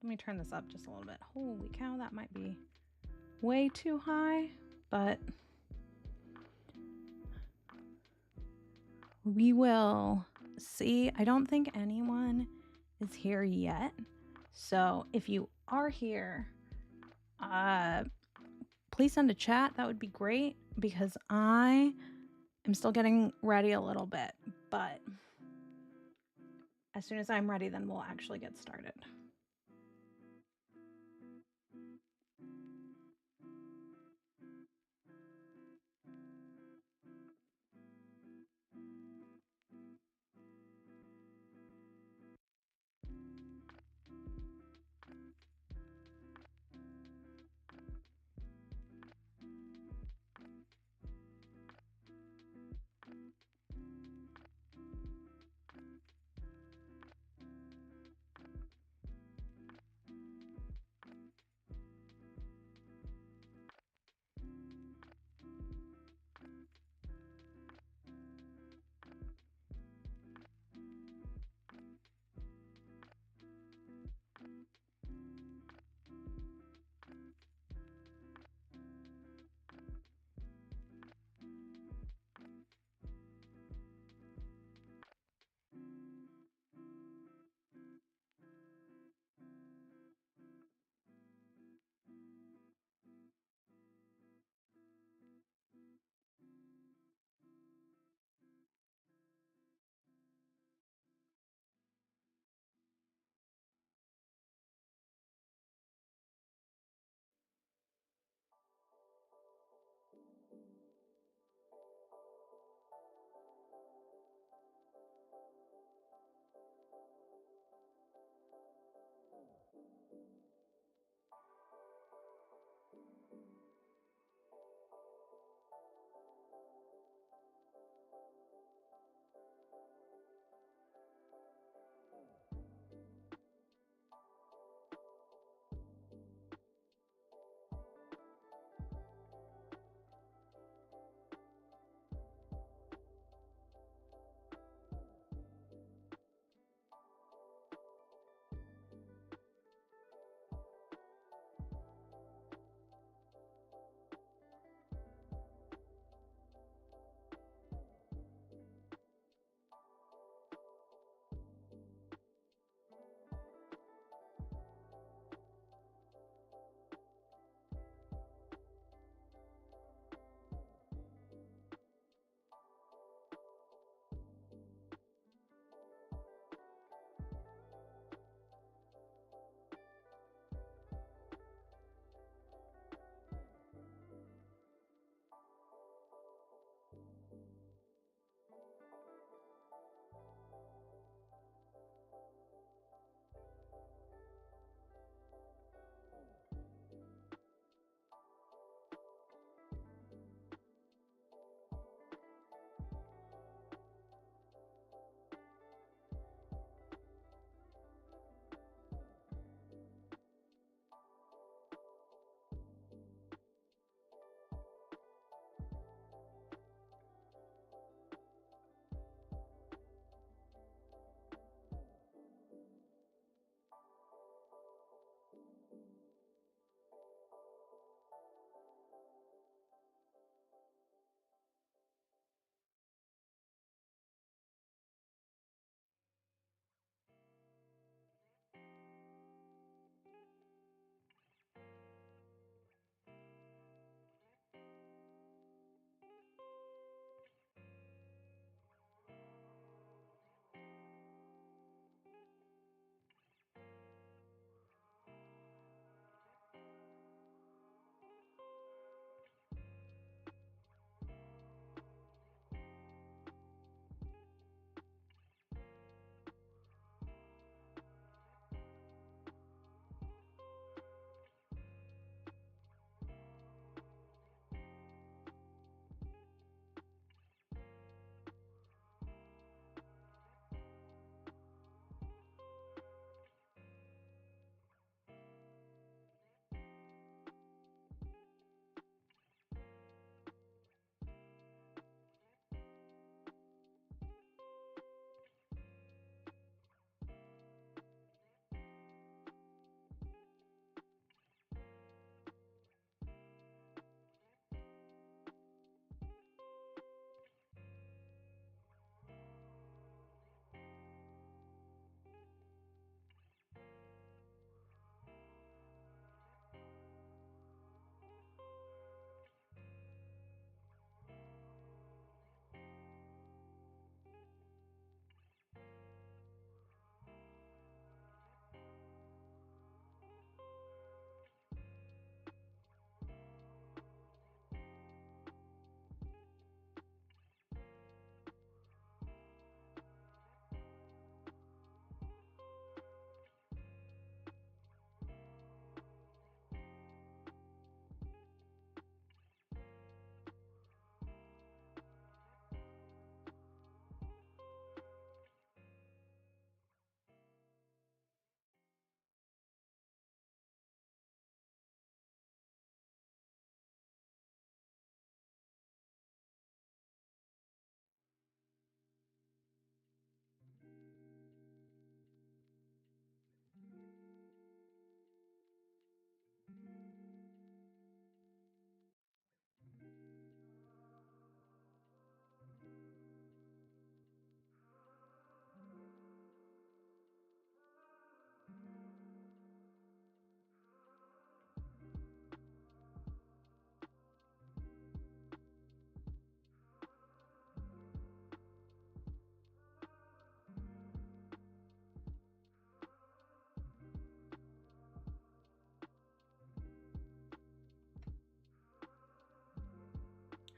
Let me turn this up just a little bit. Holy cow, that might be way too high, but we will see. I don't think anyone is here yet. So if you are here, please send a chat. That would be great because I am still getting ready a little bit, but as soon as I'm ready, then we'll actually get started.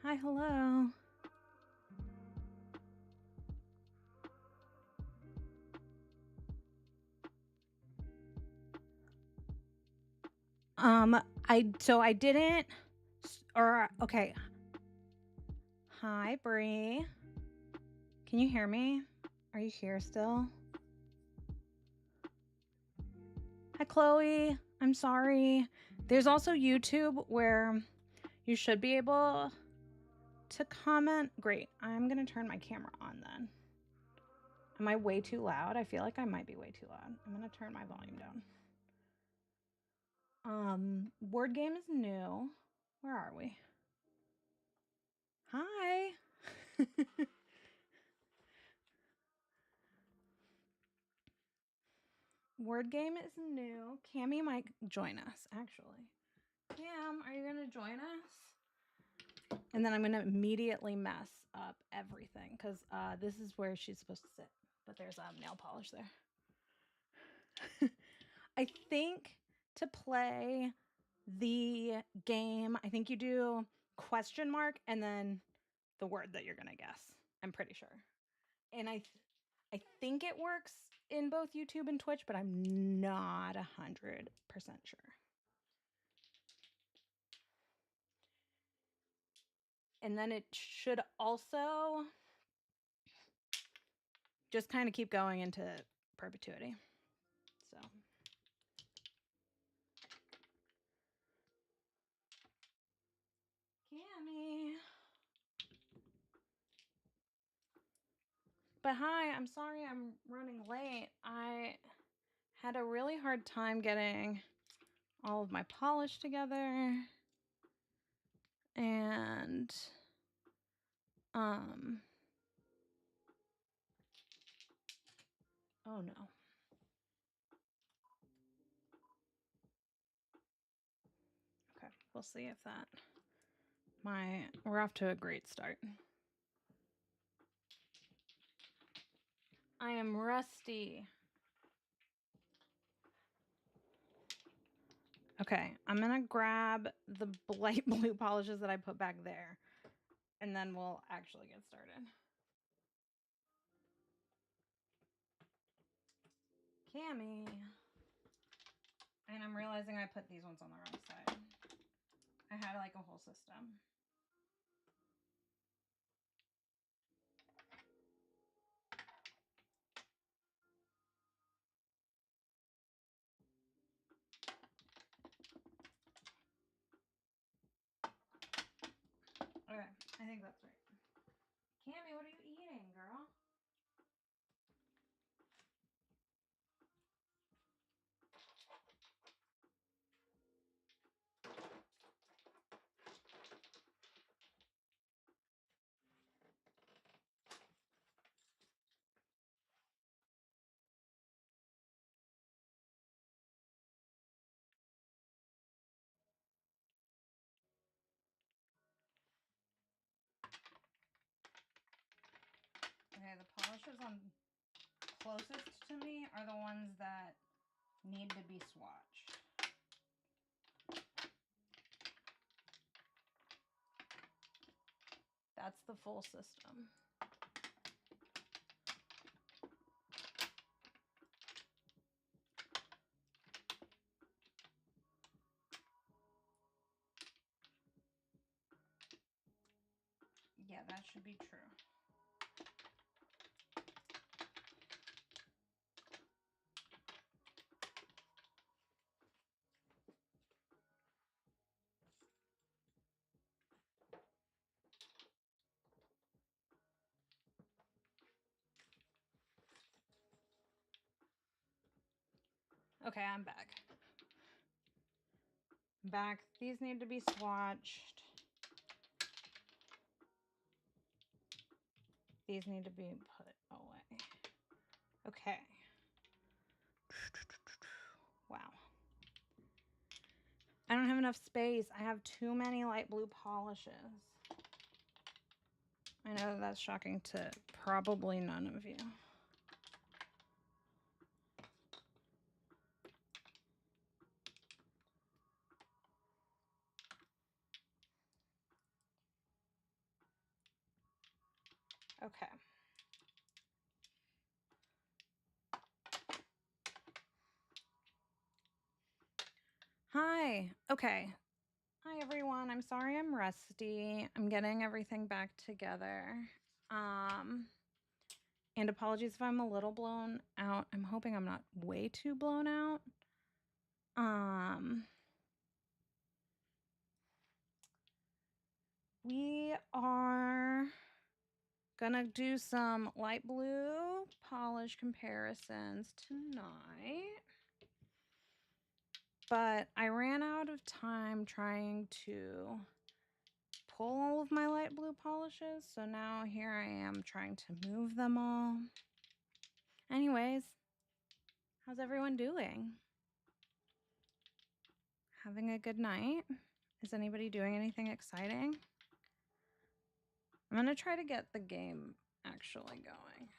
Hi, hello. I didn't, or okay. Hi, Bree. Can you hear me? Are you here still? Hi, Chloe. I'm sorry. There's also YouTube where you should be able to comment. Great. I'm going to turn my camera on then. Am I way too loud? I feel like I might be way too loud. I'm going to turn my volume down. Word game is new. Where are we? Hi. Word game is new. Cammy might join us, actually. Cam, are you going to join us? And then I'm going to immediately mess up everything because this is where she's supposed to sit. But there's nail polish there. I think to play the game, I think you do question mark and then the word that you're going to guess. I'm pretty sure. And I think it works in both YouTube and Twitch, but I'm not 100% sure. And then it should also just kind of keep going into perpetuity. So Cammy. But hi, I'm sorry I'm running late. I had a really hard time getting all of my polish together. And oh no. Okay, we'll see if that we're off to a great start. I am rusty. Okay, I'm gonna grab the light blue polishes that I put back there, and then we'll actually get started. Cammy. And I'm realizing I put these ones on the wrong side. I had like a whole system. Okay, I think that's right. Cammy, what are you eating, girl? Okay, the polishes on closest to me are the ones that need to be swatched. That's the full system. Yeah, that should be true. Okay, I'm back. Back. These need to be swatched. These need to be put away. Okay. Wow. I don't have enough space. I have too many light blue polishes. I know that's shocking to probably none of you. Okay. Hi. Okay. Hi, everyone. I'm sorry I'm rusty. I'm getting everything back together. And apologies if I'm a little blown out. I'm hoping I'm not way too blown out. We are gonna do some light blue polish comparisons tonight. But I ran out of time trying to pull all of my light blue polishes, so now here I am trying to move them all. Anyways, how's everyone doing? Having a good night? Is anybody doing anything exciting? I'm gonna try to get the game actually going.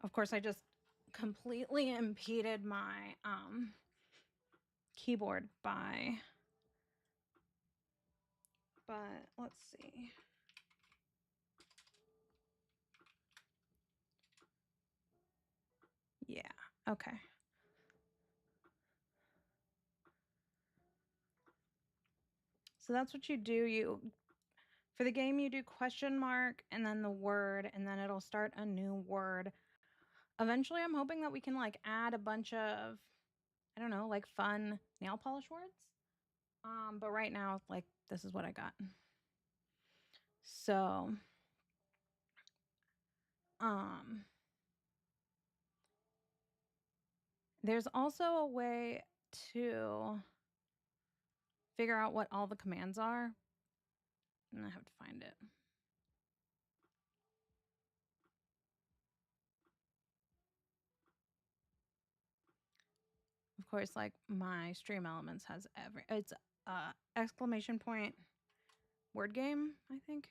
Of course, I just completely impeded my keyboard but let's see. Yeah, okay. So that's what you do. For the game, you do question mark and then the word, and then it'll start a new word. Eventually, I'm hoping that we can like add a bunch of, I don't know, like fun nail polish words. But right now, like this is what I got. So, there's also a way to figure out what all the commands are, and I have to find it. Of course, like my Stream Elements has it's exclamation point word game, I think.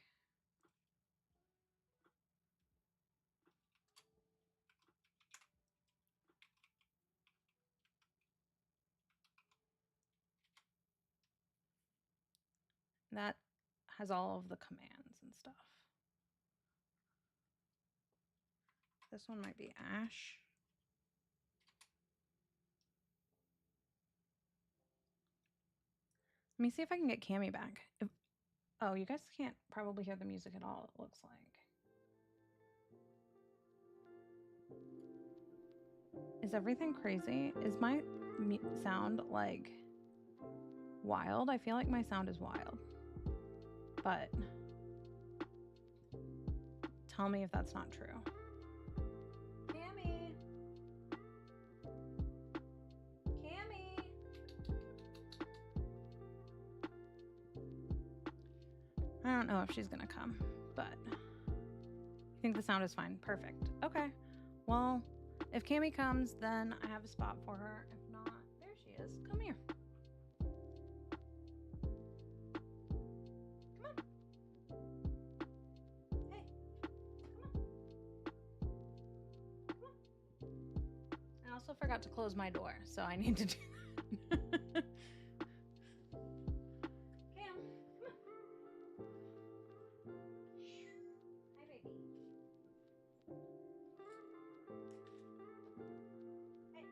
That has all of the commands and stuff. This one might be Ash. Let me see if I can get Cami back. Oh, you guys can't probably hear the music at all, it looks like. Is everything crazy? Is my sound like wild? I feel like my sound is wild. But tell me if that's not true. Cami! Cami! I don't know if she's gonna come, but I think the sound is fine. Perfect. Okay. Well, if Cami comes, then I have a spot for her. If not, there she is. Come here. Come on. Hey, come on. Come on. I also forgot to close my door, so I need to do that. Cam, come on. Hi, baby. Hey, come here. Come on. Hey,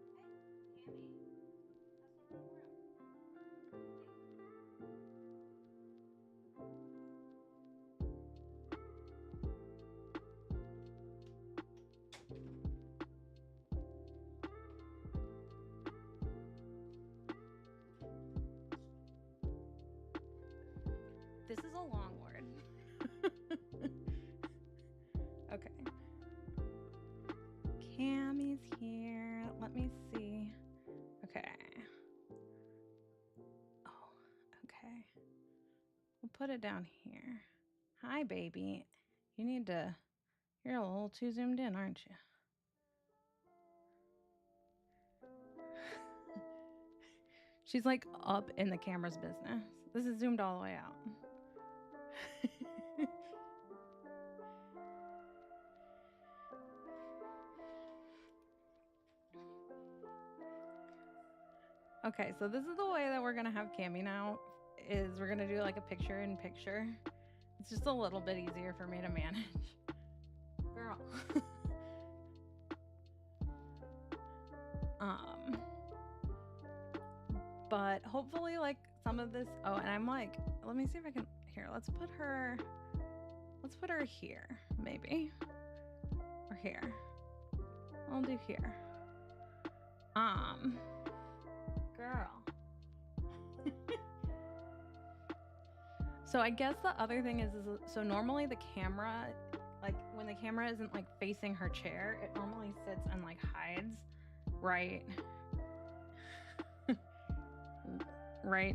Cammy. That's the wrong room. This is a long word. Okay. Cammy's here. Let me see. Okay. Oh, okay. We'll put it down here. Hi, baby. You're a little too zoomed in, aren't you? She's like up in the camera's business. This is zoomed all the way out. Okay, so this is the way that we're gonna have Cami now. is we're gonna do like a picture in picture. It's just a little bit easier for me to manage. Girl. But hopefully like some of this, oh, and I'm like, let me see if I can, here, let's put her here, maybe. Or here. I'll do here. Girl. So I guess the other thing is so normally the camera, like when the camera isn't like facing her chair, it normally sits and like hides right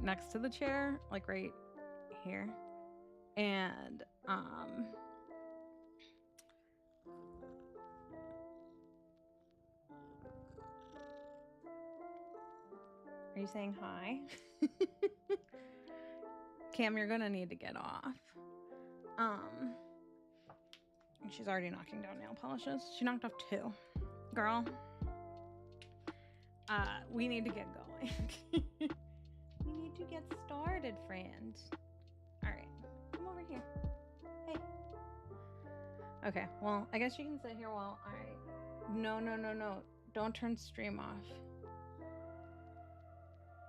next to the chair, like right here. And are you saying hi? Cam, you're gonna need to get off. She's already knocking down nail polishes. She knocked off 2. Girl. We need to get going. We need to get started, friend. All right, come over here. Hey. Okay, well, I guess you can sit here while No. Don't turn stream off.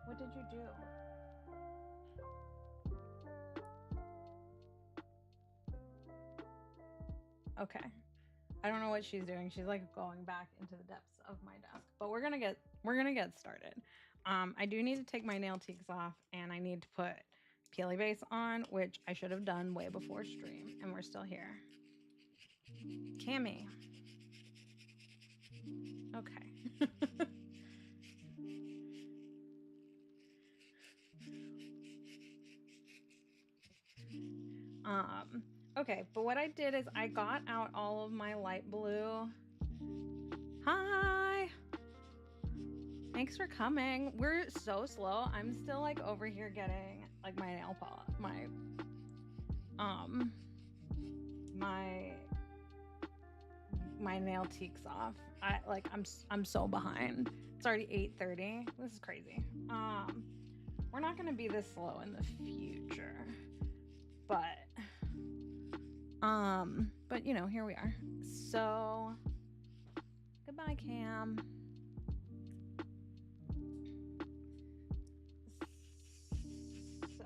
What did you do? Okay. I don't know what she's doing. She's like going back into the depths of my desk. But we're gonna get started. I do need to take my nail teaks off, and I need to put Peely Base on, which I should have done way before stream, and we're still here. Cammy. Okay. Okay, but what I did is I got out all of my light blue. Hi! Thanks for coming. We're so slow. I'm still like over here getting like my nail polish, my nail teaks off. I'm so behind. It's already 8:30. This is crazy. We're not gonna be this slow in the future. But you know, here we are. So goodbye, Cam. So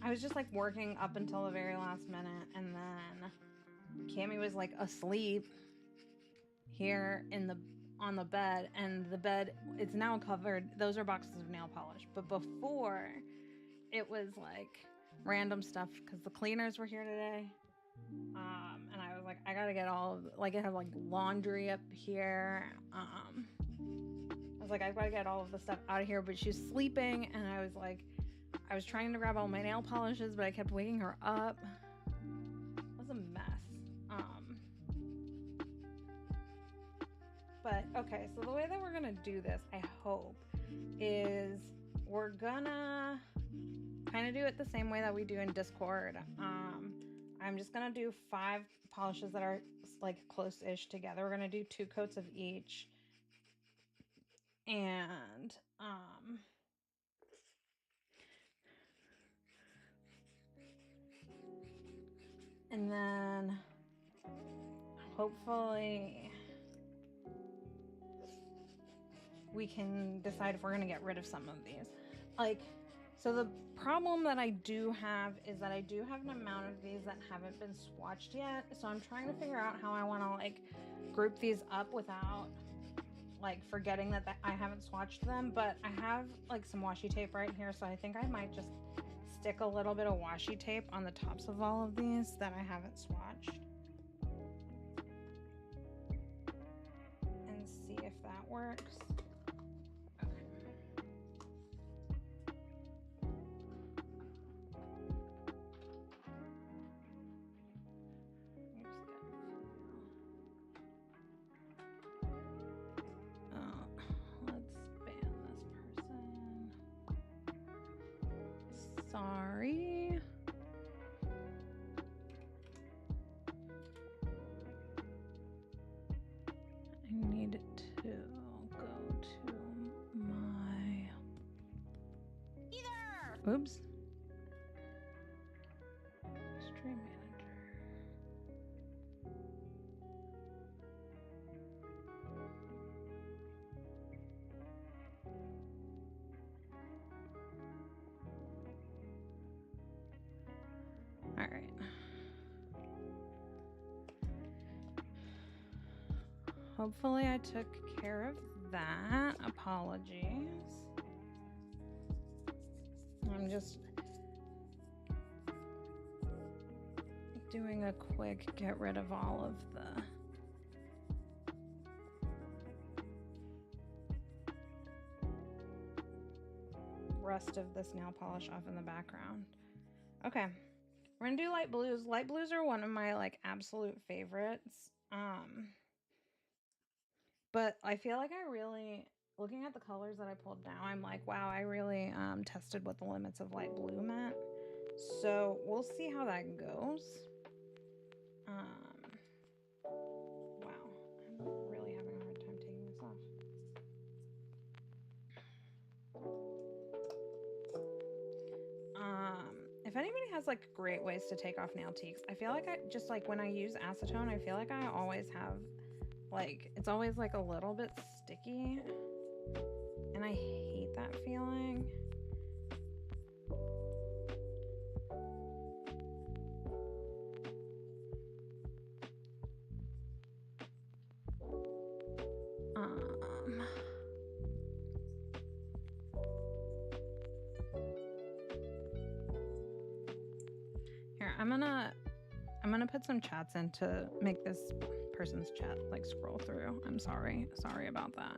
I was just like working up until the very last minute, and then Cammy was like asleep here on the bed, and the bed it's now covered. Those are boxes of nail polish, but before it was like random stuff because the cleaners were here today. And I was like, I gotta get all of like I have like laundry up here. I was like, I've got to get all of the stuff out of here, but she's sleeping, and I was trying to grab all my nail polishes, but I kept waking her up. It was a mess. But okay, so the way that we're gonna do this, I hope, is we're gonna kind of do it the same way that we do in Discord. I'm just gonna do 5 polishes that are like close-ish together. We're gonna do 2 coats of each, and then hopefully we can decide if we're gonna get rid of some of these. Like, so the problem that I do have is that I do have an amount of these that haven't been swatched yet. So I'm trying to figure out how I want to like group these up without like forgetting that I haven't swatched them. But I have like some washi tape right here, so I think I might just stick a little bit of washi tape on the tops of all of these that I haven't swatched and see if that works. Sorry. I need to Oops. Stream manager. All right. Hopefully I took care of that. Apologies. I'm just doing a quick get rid of all of the rest of this nail polish off in the background. Okay, we're gonna do light blues. Light blues are one of my like absolute favorites. But I feel like I really, looking at the colors that I pulled now, I'm like, wow, I really tested what the limits of light blue meant. So we'll see how that goes. Wow, I'm really having a hard time taking this off. If anybody has like great ways to take off nail teaks, I feel like I just like when I use acetone, I feel like I always have like, it's always like a little bit sticky and I hate that feeling. Here, I'm gonna put some chats in to make this person's chat like scroll through. I'm sorry about that.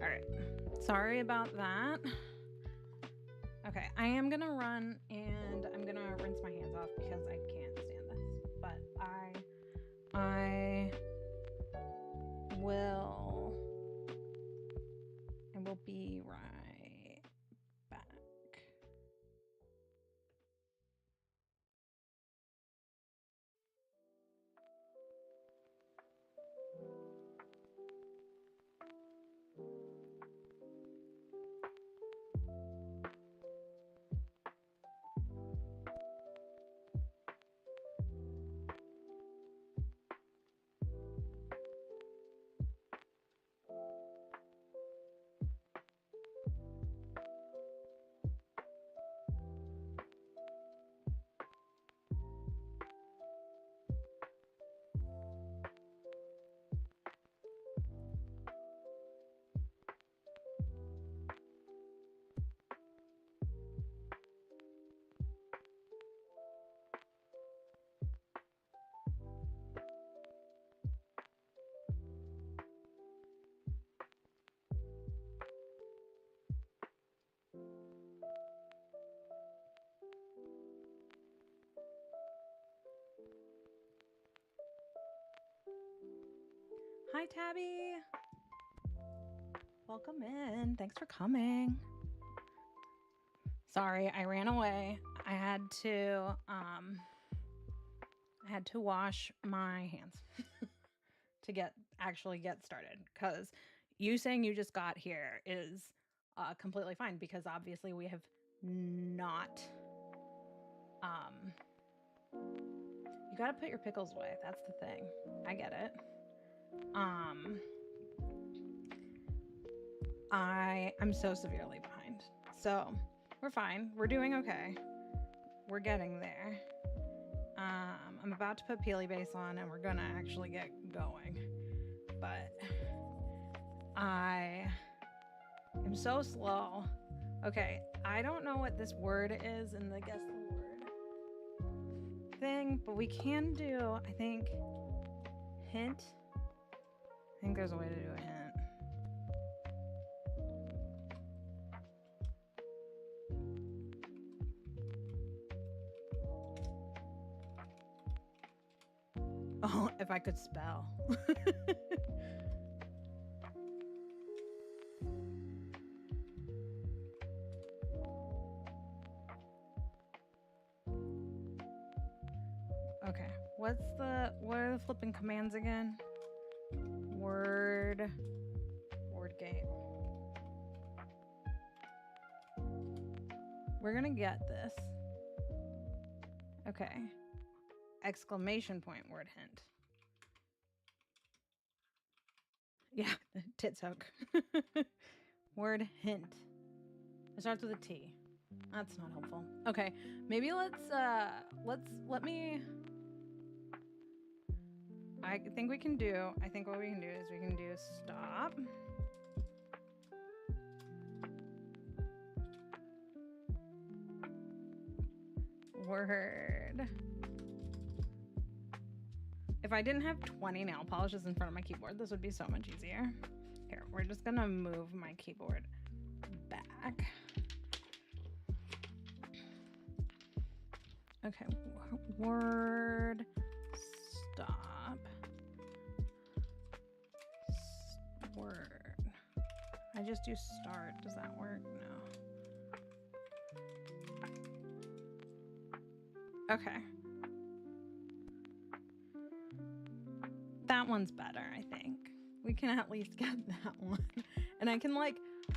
All right, sorry about that. Okay, I am gonna run and I'm gonna rinse my hands off because I can't stand this, but I will be right back. Hi, Tabby. Welcome in. Thanks for coming. Sorry, I ran away. I had to wash my hands to actually get started, because you saying you just got here is completely fine, because obviously we have not you got to put your pickles away. That's the thing. I get it. I'm so severely behind. So we're fine. We're doing okay. We're getting there. I'm about to put Peely Base on and we're gonna actually get going. But I am so slow. Okay, I don't know what this word is in the guess the word thing, but we can do, I think, hint. I think there's a way to do a hint. Oh, if I could spell. what are the flipping commands again? Word game. We're gonna get this. Okay. Exclamation point word hint. Yeah, tits hook. Word hint. It starts with a T. That's not helpful. Okay, maybe let me. I think what we can do is we can do stop. Word. If I didn't have 20 nail polishes in front of my keyboard, this would be so much easier. Here, we're just gonna move my keyboard back. Okay, word stop. Word. I just do start. Does that work? No. Okay. That one's better, I think. We can at least get that one. And I can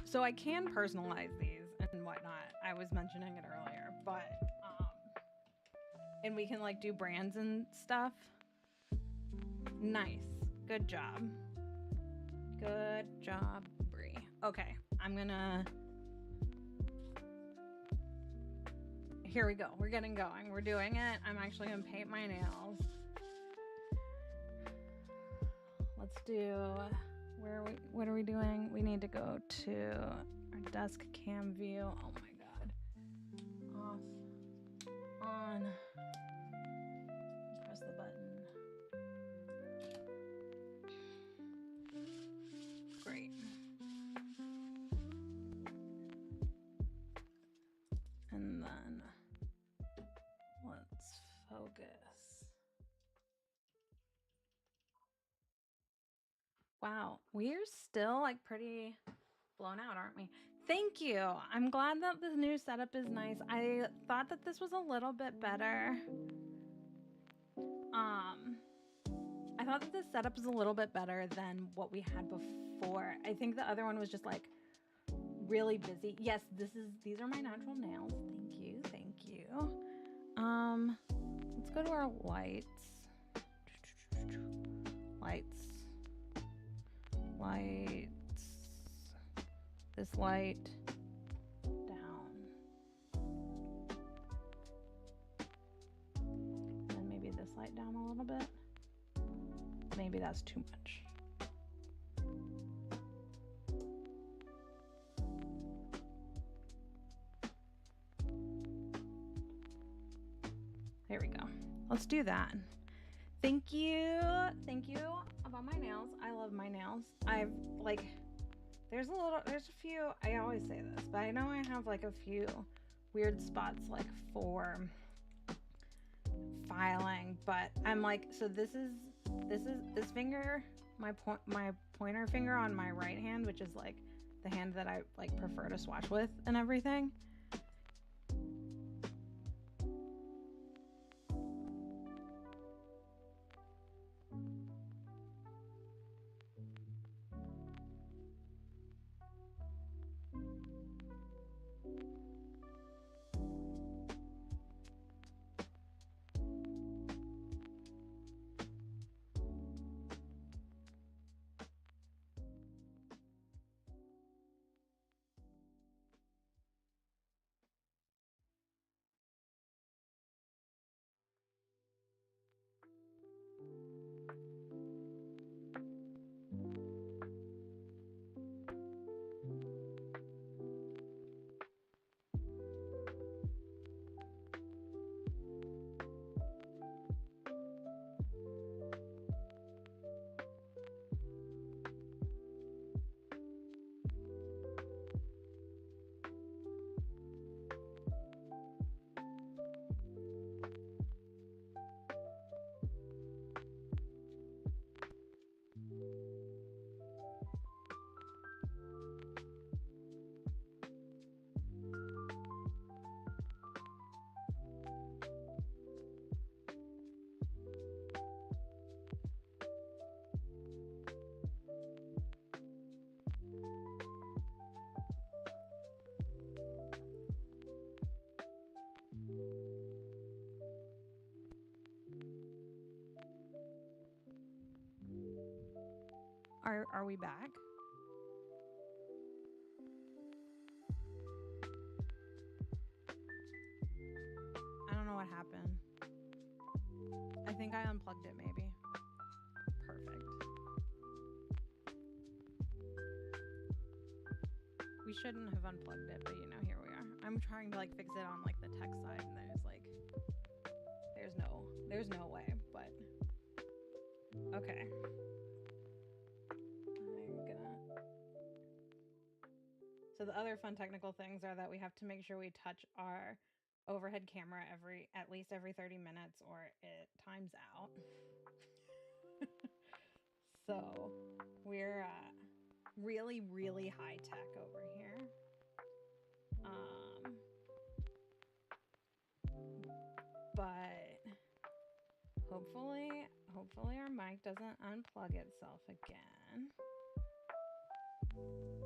so I can personalize these and whatnot. I was mentioning it earlier, but and we can do brands and stuff. Nice. Good job. Good job, Brie. Okay, I'm gonna. Here we go. We're getting going. We're doing it. I'm actually gonna paint my nails. Let's do. What are we doing? We need to go to our desk cam view. Oh my god. Off. On. Press the button. Great. And then let's focus. Wow, we're still pretty blown out, aren't we? Thank you. I'm glad that this new setup is nice. I thought that this was a little bit better. I thought that this setup was a little bit better than what we had before. I think the other one was just really busy. Yes, these are my natural nails. Thank you. Let's go to our lights. This light down. And then maybe this light down a little bit. Maybe that's too much. There we go. Let's do that. Thank you about my nails. I love my nails. I've there's a few, I always say this, but I know I have a few weird spots for filing, but I'm so this finger, my pointer finger on my right hand, which is the hand that I prefer to swatch with and everything. Are we back? I don't know what happened. I think I unplugged it maybe. Perfect. We shouldn't have unplugged it, but you know, here we are. I'm trying to like fix it on like the tech side, and there's no way, but okay. So the other fun technical things are that we have to make sure we touch our overhead camera at least every 30 minutes or it times out. So we're really, really high tech over here. But hopefully our mic doesn't unplug itself again.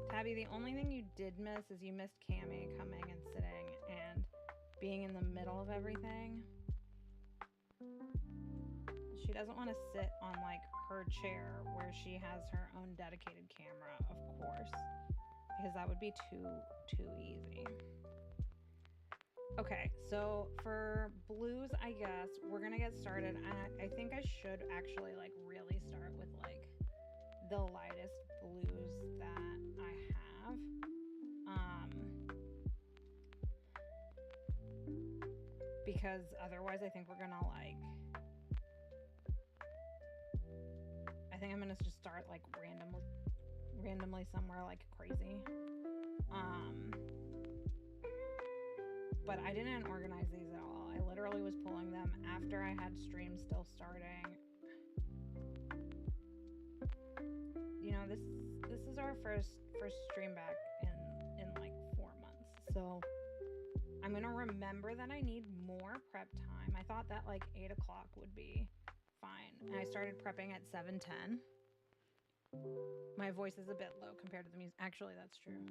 Tabby, the only thing you did miss is you missed Cammy coming and sitting and being in the middle of everything. She doesn't want to sit on like her chair where she has her own dedicated camera, of course, because that would be too easy. Okay, so for blues, I guess we're gonna get started, and I think I should actually like really start with like the lightest blues that I have. Because otherwise I think we're gonna like, I think I'm gonna just start like randomly somewhere like crazy. But I didn't organize these at all. I literally was pulling them after I had stream still starting. You know, this is our first stream back in like 4 months. So I'm gonna remember that I need more prep time. I thought that like 8 o'clock would be fine. And I started prepping at 7:10. My voice is a bit low compared to the music. Actually, that's true.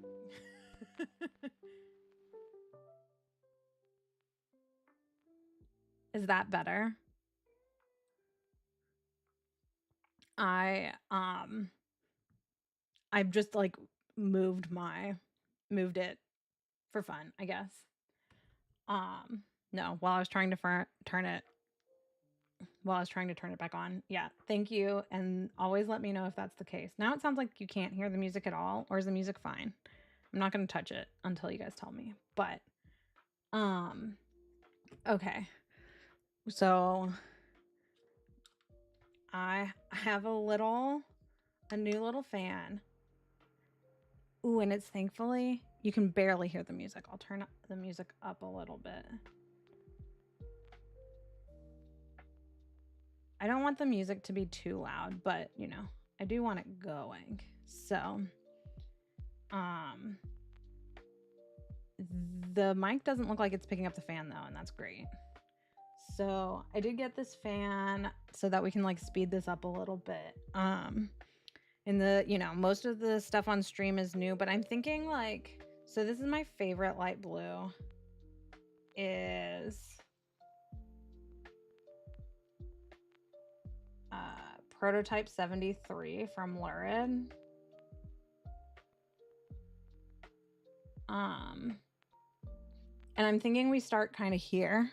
Is that better? I've just like moved it for fun, I guess. No, while I was trying to turn it back on. Yeah, thank you, and always let me know if that's the case. Now it sounds like you can't hear the music at all, or is the music fine? I'm not going to touch it until you guys tell me. But okay. So I have a new little fan. Ooh, and it's thankfully, you can barely hear the music. I'll turn the music up a little bit. I don't want the music to be too loud, but you know, I do want it going. So, the mic doesn't look like it's picking up the fan though, and that's great. So I did get this fan so that we can like speed this up a little bit. In the, you know, most of the stuff on stream is new, but I'm thinking like, so this is my favorite light blue is Prototype 73 from Lurid. And I'm thinking we start kind of here,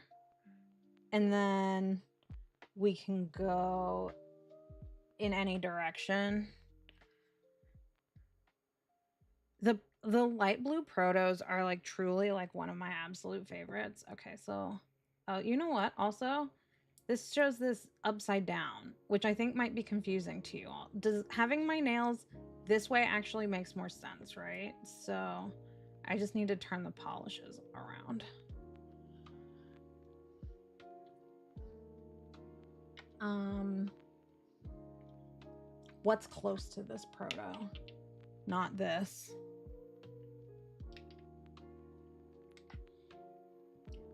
and then we can go in any direction. The light blue protos are like truly like one of my absolute favorites. Okay, so you know what? Also, this shows this upside down, which I think might be confusing to you all. Does having my nails this way actually makes more sense, right? So I just need to turn the polishes around. What's close to this proto? Not this.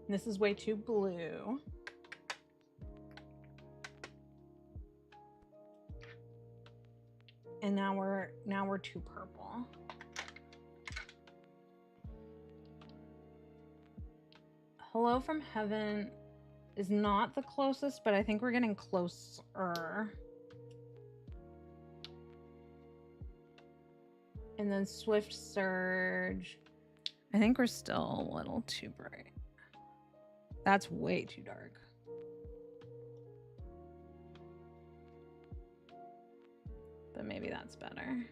This is way too blue. And now we're too purple. Hello from Heaven is not the closest, but I think we're getting closer. And then Swift Surge. I think we're still a little too bright. That's way too dark. But maybe that's better.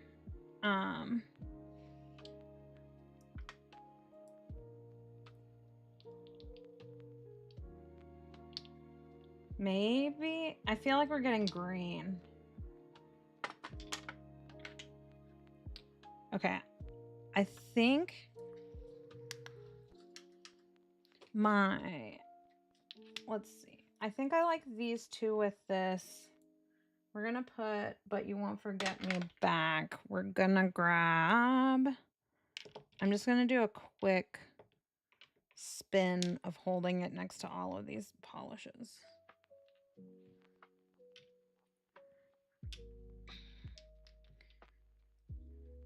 Maybe I feel like we're getting green. Okay. I think let's see. I think I like these two with this. We're going to put, but you won't forget me back. We're going to grab, I'm just going to do a quick spin of holding it next to all of these polishes.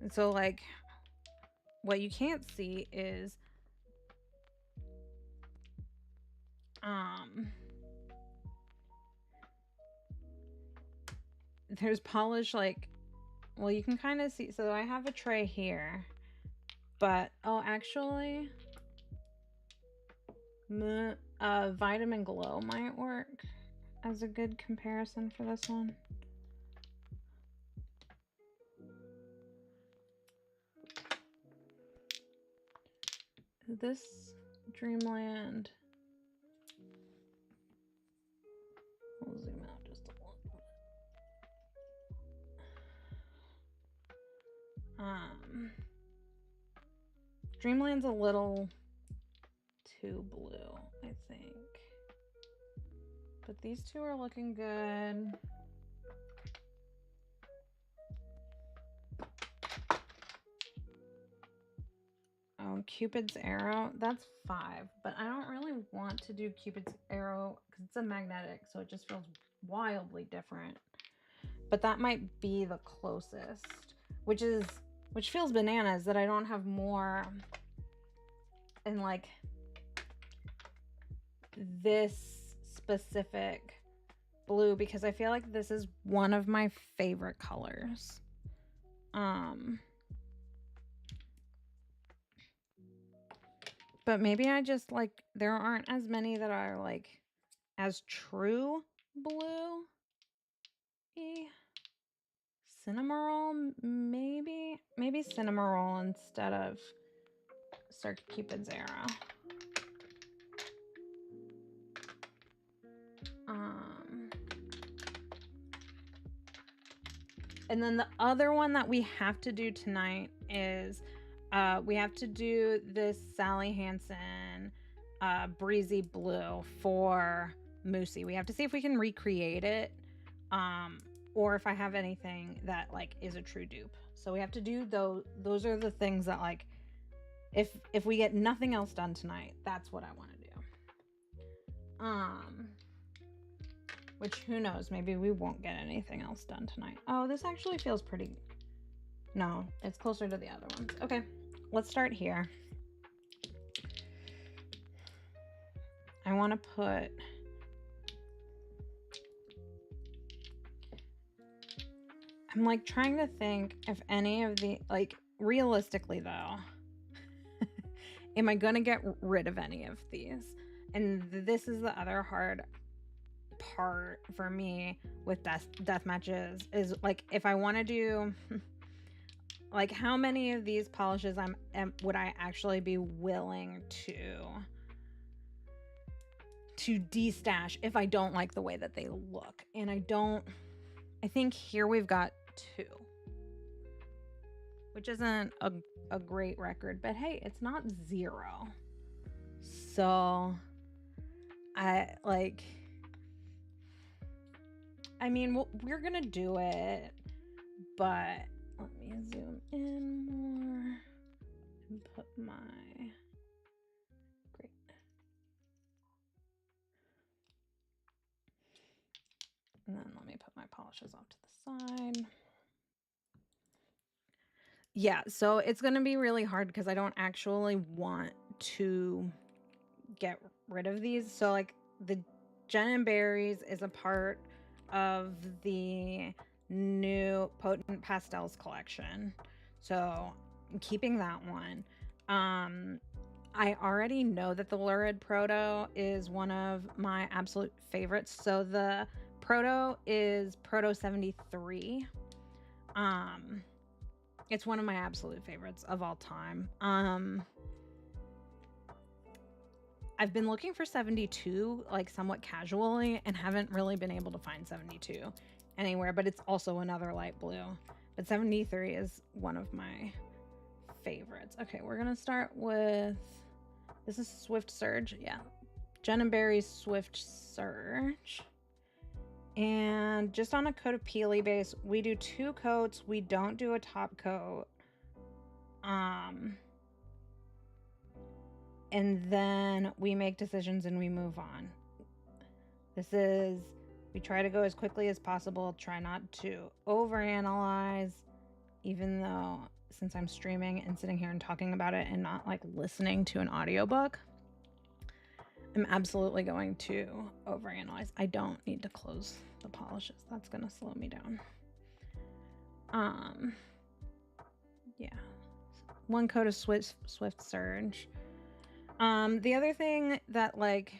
And so like what you can't see is there's polish like, well, you can kind of see. So I have a tray here, but oh, actually Vitamin Glow might work as a good comparison for this one. This Dreamland, we'll zoom out just a little bit. Dreamland's a little too blue, I think. But these two are looking good. Oh, Cupid's Arrow, that's 5, but I don't really want to do Cupid's Arrow because it's a magnetic, so it just feels wildly different. But that might be the closest, which feels bananas that I don't have more in like this specific blue, because I feel like this is one of my favorite colors. But maybe I just like, there aren't as many that are like as true blue. Cinnamoroll, maybe Cinnamoroll instead of Sir Cupid's Arrow. And then the other one that we have to do tonight is we have to do this Sally Hansen Breezy Blue for Moosey. We have to see if we can recreate it, or if I have anything that like is a true dupe. So we have to do those. Those are the things that like, if we get nothing else done tonight, that's what I want to do. Which, who knows, maybe we won't get anything else done tonight. Oh, this actually feels pretty. No, it's closer to the other ones. Okay, let's start here. I want to put, I'm like trying to think if any of the, like, realistically though, am I gonna get rid of any of these? And this is the other hard part for me with death matches, is like, if I want to do like, how many of these polishes would I actually be willing to destash if I don't like the way that they look? And I think here we've got 2, which isn't a great record, but hey, it's not 0. So I mean, we're gonna do it, but let me zoom in more and put my, great. And then let me put my polishes off to the side. Yeah, so it's gonna be really hard because I don't actually want to get rid of these. So like the Jen and Berries is a part of the new Potent Pastels collection. So I'm keeping that one. I already know that the Lurid Proto is one of my absolute favorites. So the Proto is Proto 73. It's one of my absolute favorites of all time. I've been looking for 72 like somewhat casually and haven't really been able to find 72 anywhere, but it's also another light blue. But 73 is one of my favorites. Okay, we're gonna start with, this is Swift Surge. Yeah, Jen & Barry's Swift Surge. And just on a coat of Peely base, we do 2 coats. We don't do a top coat. And then we make decisions and we move on. This is, we try to go as quickly as possible, try not to overanalyze, even though since I'm streaming and sitting here and talking about it and not like listening to an audiobook, I'm absolutely going to overanalyze. I don't need to close the polishes. That's gonna slow me down. Yeah. 1 coat of Swift Surge. The other thing that, like,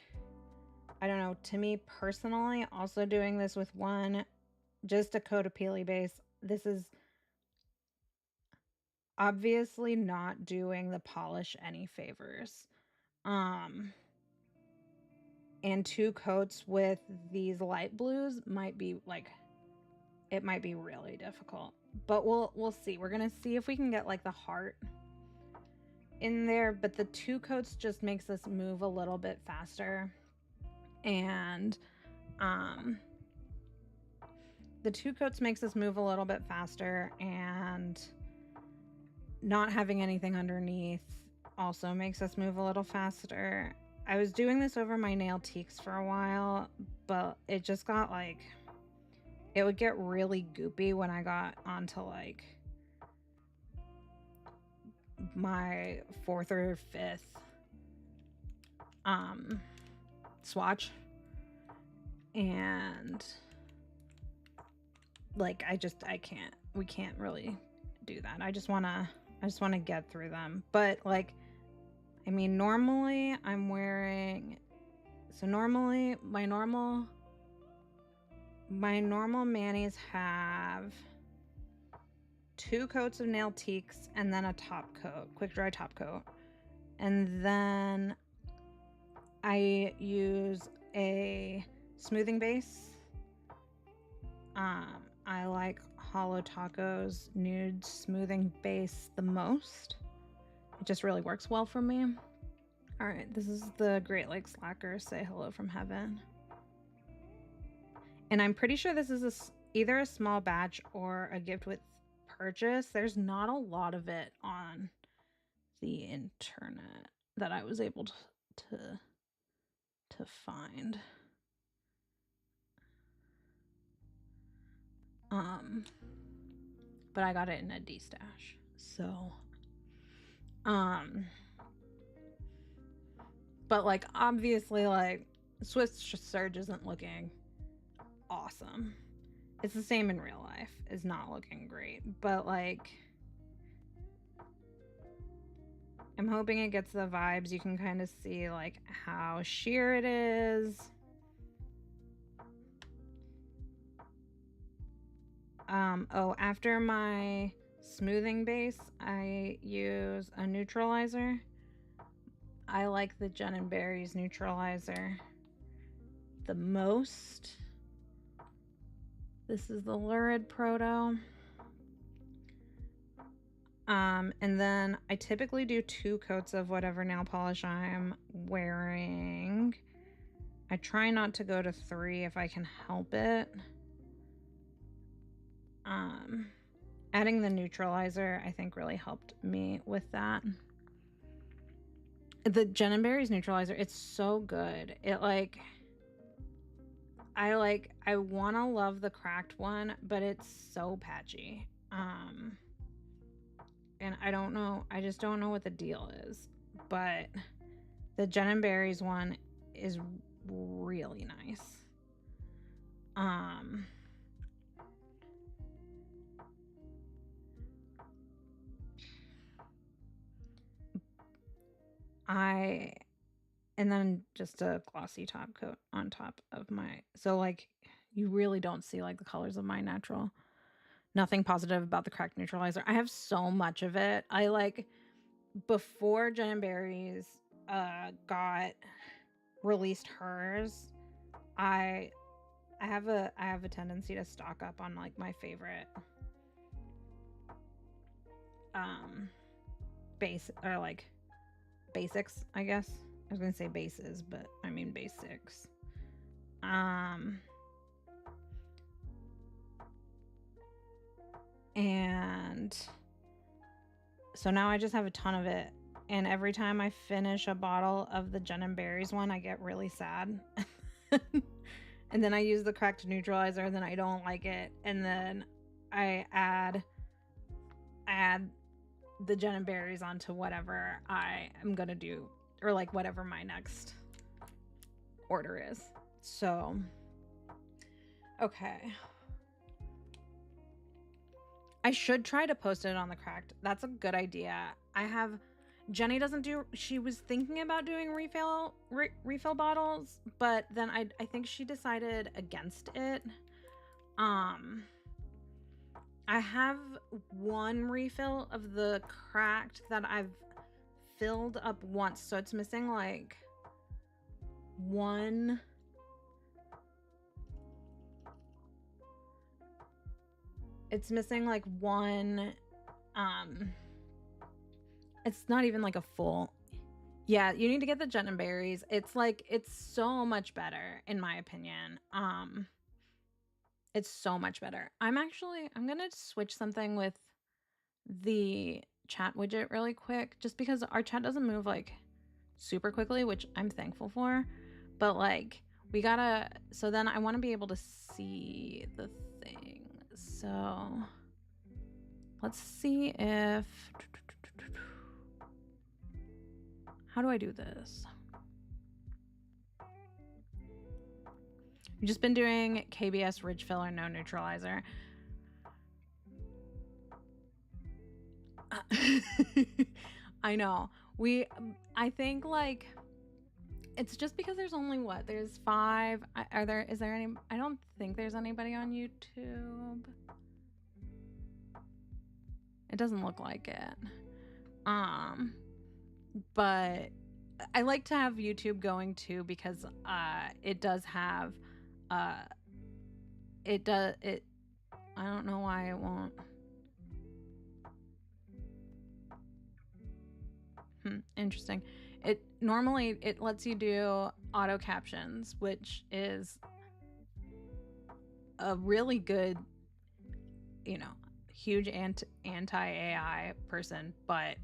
I don't know, to me personally, also doing this with just a coat of Peely base, this is obviously not doing the polish any favors. And 2 coats with these light blues might be like, it might be really difficult, but we'll see. We're gonna see if we can get like the heart in there, but the 2 coats just makes us move a little bit faster. And the 2 coats makes us move a little bit faster, and not having anything underneath also makes us move a little faster. I was doing this over my Nailtiques for a while, but it just got like, it would get really goopy when I got onto like my 4th or 5th swatch, and like we can't really do that. I just want to get through them. But like, I mean, normally I'm wearing, so normally my normal manis have 2 coats of Nailtiques and then a top coat, quick dry top coat. And then I use a smoothing base. I like Holo Taco's nude smoothing base the most. It just really works well for me. All right, this is the Great Lakes Lacquer Say Hello from Heaven. And I'm pretty sure this is either a small batch or a gift with purchase. There's not a lot of it on the internet that I was able to find. But I got it in a D-stash. So, but like, obviously, like, Swift Surge isn't looking awesome. It's the same in real life. It's not looking great, but like, I'm hoping it gets the vibes. You can kind of see like how sheer it is. Oh, after my smoothing base, I use a neutralizer. I like the Jen & Barry's neutralizer the most. This is the Lurid Proto. And then I typically do 2 coats of whatever nail polish I'm wearing. I try not to go to 3 if I can help it. Adding the neutralizer, I think, really helped me with that. The Jen & Barry's neutralizer, it's so good. It like, I want to love the cracked one, but it's so patchy. And I don't know, I just don't know what the deal is. But the Jen & Barry's one is really nice. and then just a glossy top coat on top of my, so like you really don't see like the colors of my natural. Nothing positive about the cracked neutralizer. I have so much of it. I like, before Jen & Berries got released hers, I have a tendency to stock up on like my favorite base, or like basics, I guess. I was gonna say bases, but I mean basics. And so now I just have a ton of it, and every time I finish a bottle of the Jen & Berries one, I get really sad. And then I use the cracked neutralizer, and then I don't like it, and then I add the Jen & Berries onto whatever I am gonna do, or like whatever my next order is. So okay, I should try to post it on the cracked. That's a good idea. Jenny doesn't do, she was thinking about doing refill bottles, but then I think she decided against it. I have one refill of the cracked that I've filled up once, so it's missing like one. It's missing like one. It's not even like a full. Yeah, you need to get the Jen & Berries. It's like, it's so much better in my opinion. It's so much better. I'm gonna switch something with the chat widget really quick, just because our chat doesn't move like super quickly, which I'm thankful for. But like, we gotta, so then I want to be able to see the thing. So let's see if, how do I do this? We've just been doing KBS Ridge Filler, no neutralizer. I know. I think like, it's just because there's only what? There's 5. Is there any? I don't think there's anybody on YouTube. It doesn't look like it. But I like to have YouTube going too, because it does have I don't know why it won't. Interesting. It normally lets you do auto captions, which is a really good, huge anti-AI person, but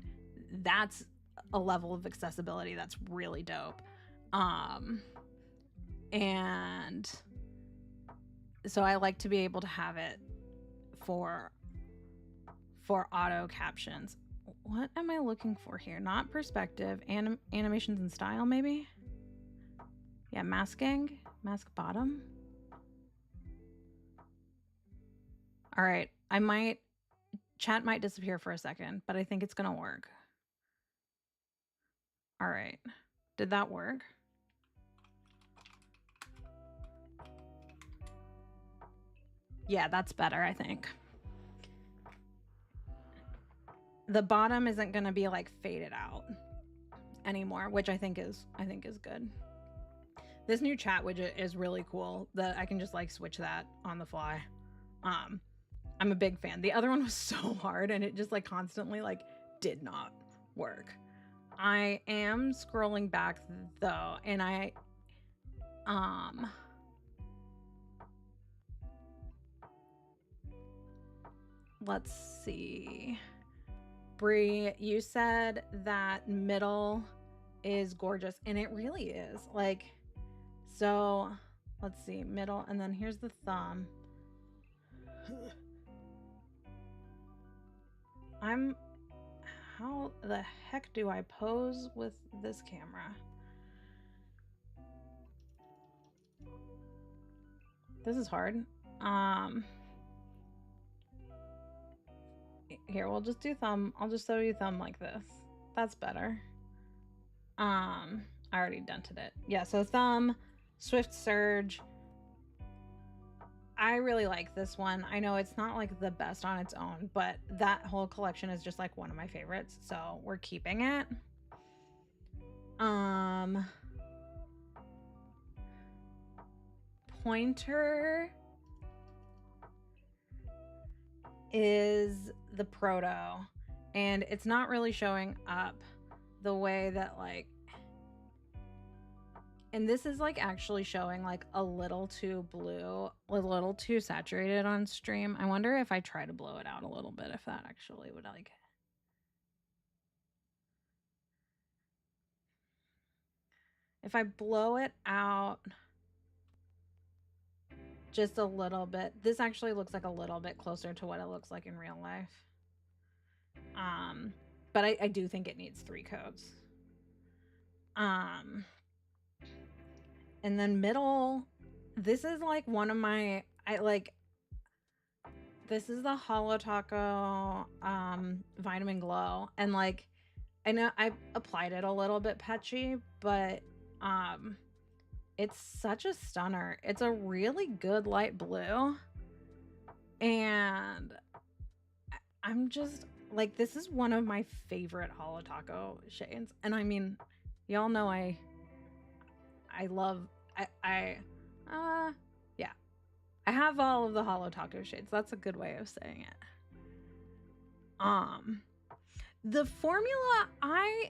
that's a level of accessibility that's really dope. And so I like to be able to have it for auto captions. What am I looking for here? Not perspective, animations and style, maybe? Yeah, masking, mask bottom. All right, chat might disappear for a second, but I think it's gonna work. All right, did that work? Yeah, that's better, I think. The bottom isn't gonna be like faded out anymore, which I think is good. This new chat widget is really cool, that I can just like switch that on the fly. I'm a big fan. The other one was so hard, and it just like constantly like did not work. I am scrolling back though, and let's see. Brie, you said that middle is gorgeous, and it really is. Like, so let's see, middle, and then here's the thumb. How the heck do I pose with this camera? This is hard. Here, we'll just do thumb. I'll just show you thumb like this. That's better. I already dented it. Yeah, so thumb, Swift Surge. I really like this one. I know it's not like the best on its own, but that whole collection is just like one of my favorites, so we're keeping it. Pointer is the Proto, and it's not really showing up the way that like, and this is like actually showing like a little too blue, a little too saturated on stream. I wonder if I try to blow it out a little bit, if that actually would like, if I blow it out just a little bit, this actually looks like a little bit closer to what it looks like in real life. But I do think it needs 3 coats. And then middle, this is like one of my, this is the Holo Taco Vitamin Glow, and like I know I applied it a little bit patchy, but it's such a stunner. It's a really good light blue, and I'm just like, this is one of my favorite Holo Taco shades. And I mean, y'all know I love, yeah, I have all of the Holo Taco shades. That's a good way of saying it. The formula, I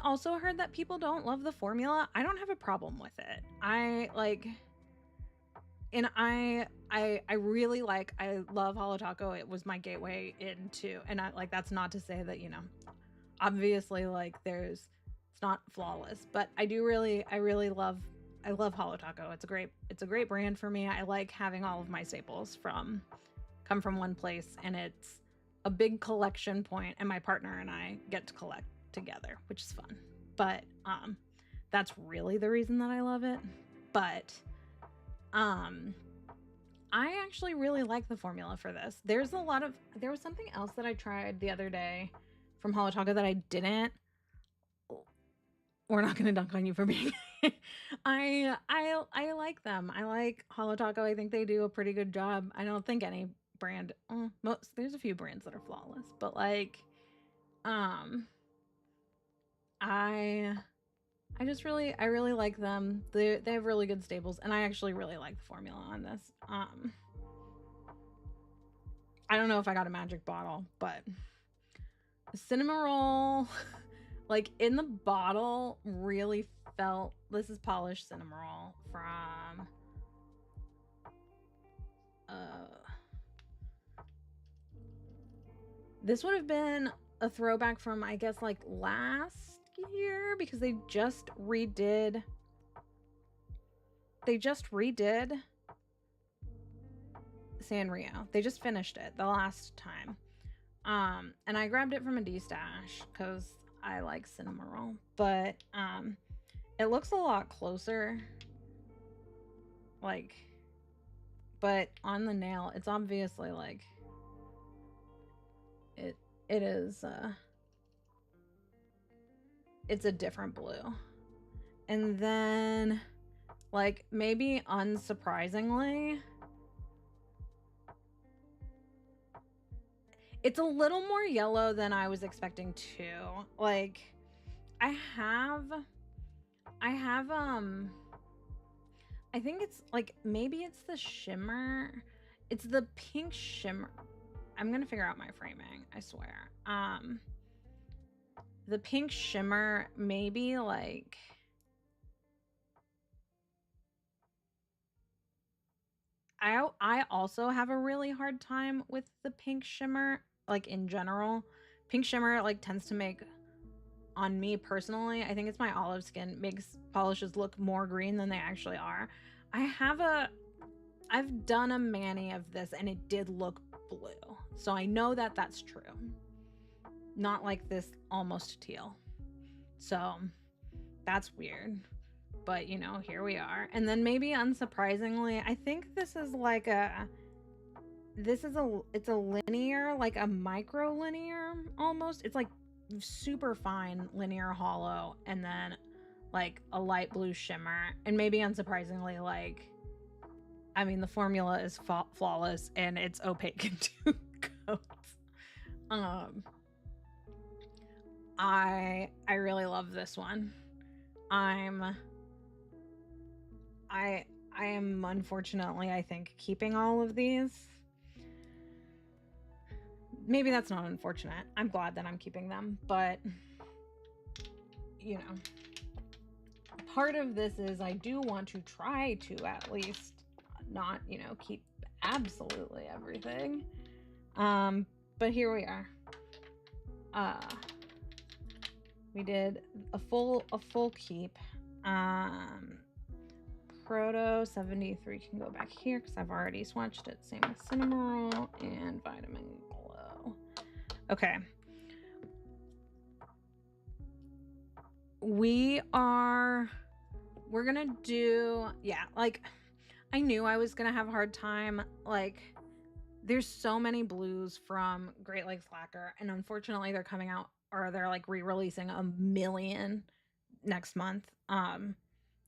also heard that people don't love the formula. I don't have a problem with it. I really like, I love Holo Taco. It was my gateway into, and I like, that's not to say that, you know, obviously like it's not flawless, but I love Holo Taco. It's a great brand for me. I like having all of my staples come from one place, and it's a big collection point, and my partner and I get to collect together, which is fun. But that's really the reason that I love it. But I actually really like the formula for this. There was something else that I tried the other day from Holo Taco that I didn't. We're not gonna dunk on you for being I like them. I like Holo Taco. I think they do a pretty good job. I don't think any brand, there's a few brands that are flawless, but like I really like them. They have really good staples, and I actually really like the formula on this. I don't know if I got a magic bottle, but Cinnamoroll like in the bottle really felt, this is polished Cinnamoroll from this would have been a throwback from, I guess, like last year, because they just redid Sanrio. They just finished it the last time. And I grabbed it from a D-stash because I like Cinnamoroll, but it looks a lot closer, like, but on the nail, it's obviously like it is it's a different blue. And then like, maybe unsurprisingly, it's a little more yellow than I was expecting too. Like I think it's like, maybe it's the shimmer. It's the pink shimmer. I'm gonna figure out my framing, I swear. The pink shimmer, maybe like, I also have a really hard time with the pink shimmer, like in general. Pink shimmer like tends to make, on me personally, I think it's my olive skin, makes polishes look more green than they actually are. I've done a mani of this and it did look blue, so I know that that's true. Not like this almost teal. So that's weird, but you know, here we are. And then maybe unsurprisingly, I think this is like it's a linear, like a micro linear almost. It's like super fine linear hollow, and then like a light blue shimmer, and maybe unsurprisingly, like, I mean, the formula is flawless and it's opaque in 2 coats. I really love this one. I am unfortunately, I think, keeping all of these. Maybe that's not unfortunate. I'm glad that I'm keeping them, but you know, part of this is I do want to try to at least not, you know, keep absolutely everything. But here we are. We did a full keep. Proto 73 can go back here because I've already swatched it. Same with Cinnamoroll and Vitamin Glow. Okay. We're gonna do, yeah, like, I knew I was gonna have a hard time. Like, there's so many blues from Great Lakes Lacquer, and unfortunately they're coming out, or they're like re-releasing a million next month.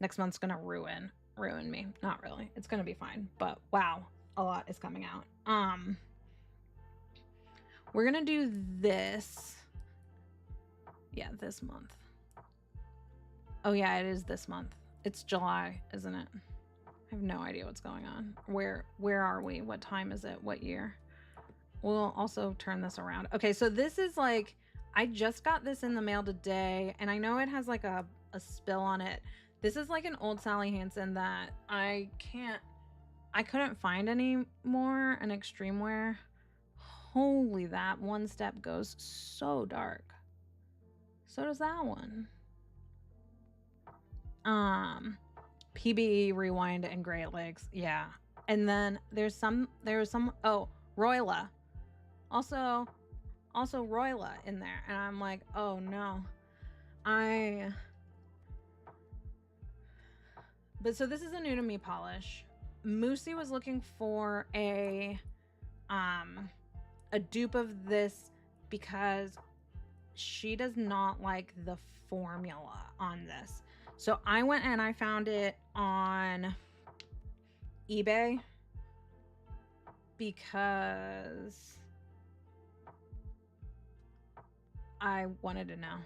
Next month's gonna ruin me. Not really. It's gonna be fine, but wow, a lot is coming out. We're gonna do this. Yeah, this month. Oh yeah, it is this month. It's July, isn't it? I have no idea what's going on. Where are we? What time is it? What year? We'll also turn this around. Okay, so this is like, I just got this in the mail today, and I know it has like a spill on it. This is like an old Sally Hansen that I couldn't find anymore, an extreme wear. Holy, that one step goes so dark. So does that one. PBE, Rewind, and Great Lakes. Yeah. And then there's some, oh, Royla. Also Royla in there. And I'm like, oh no. But so this is a new to me polish. Moosey was looking for a dupe of this because she does not like the formula on this. So I went and I found it on eBay because I wanted to know.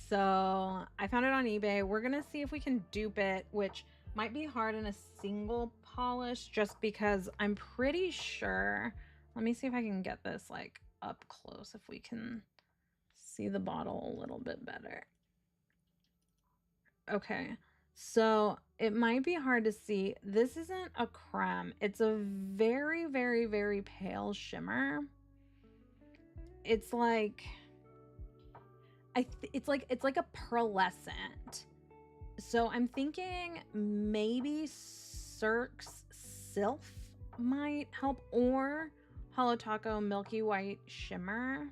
So I found it on eBay. We're gonna see if we can dupe it, which might be hard in a single polish just because I'm pretty sure. Let me see if I can get this like up close, if we can see the bottle a little bit better. Okay, so it might be hard to see. This isn't a creme. It's a very, very, very pale shimmer. It's like, it's like a pearlescent. So I'm thinking maybe Cirque's Sylph might help, or Holo Taco Milky White Shimmer.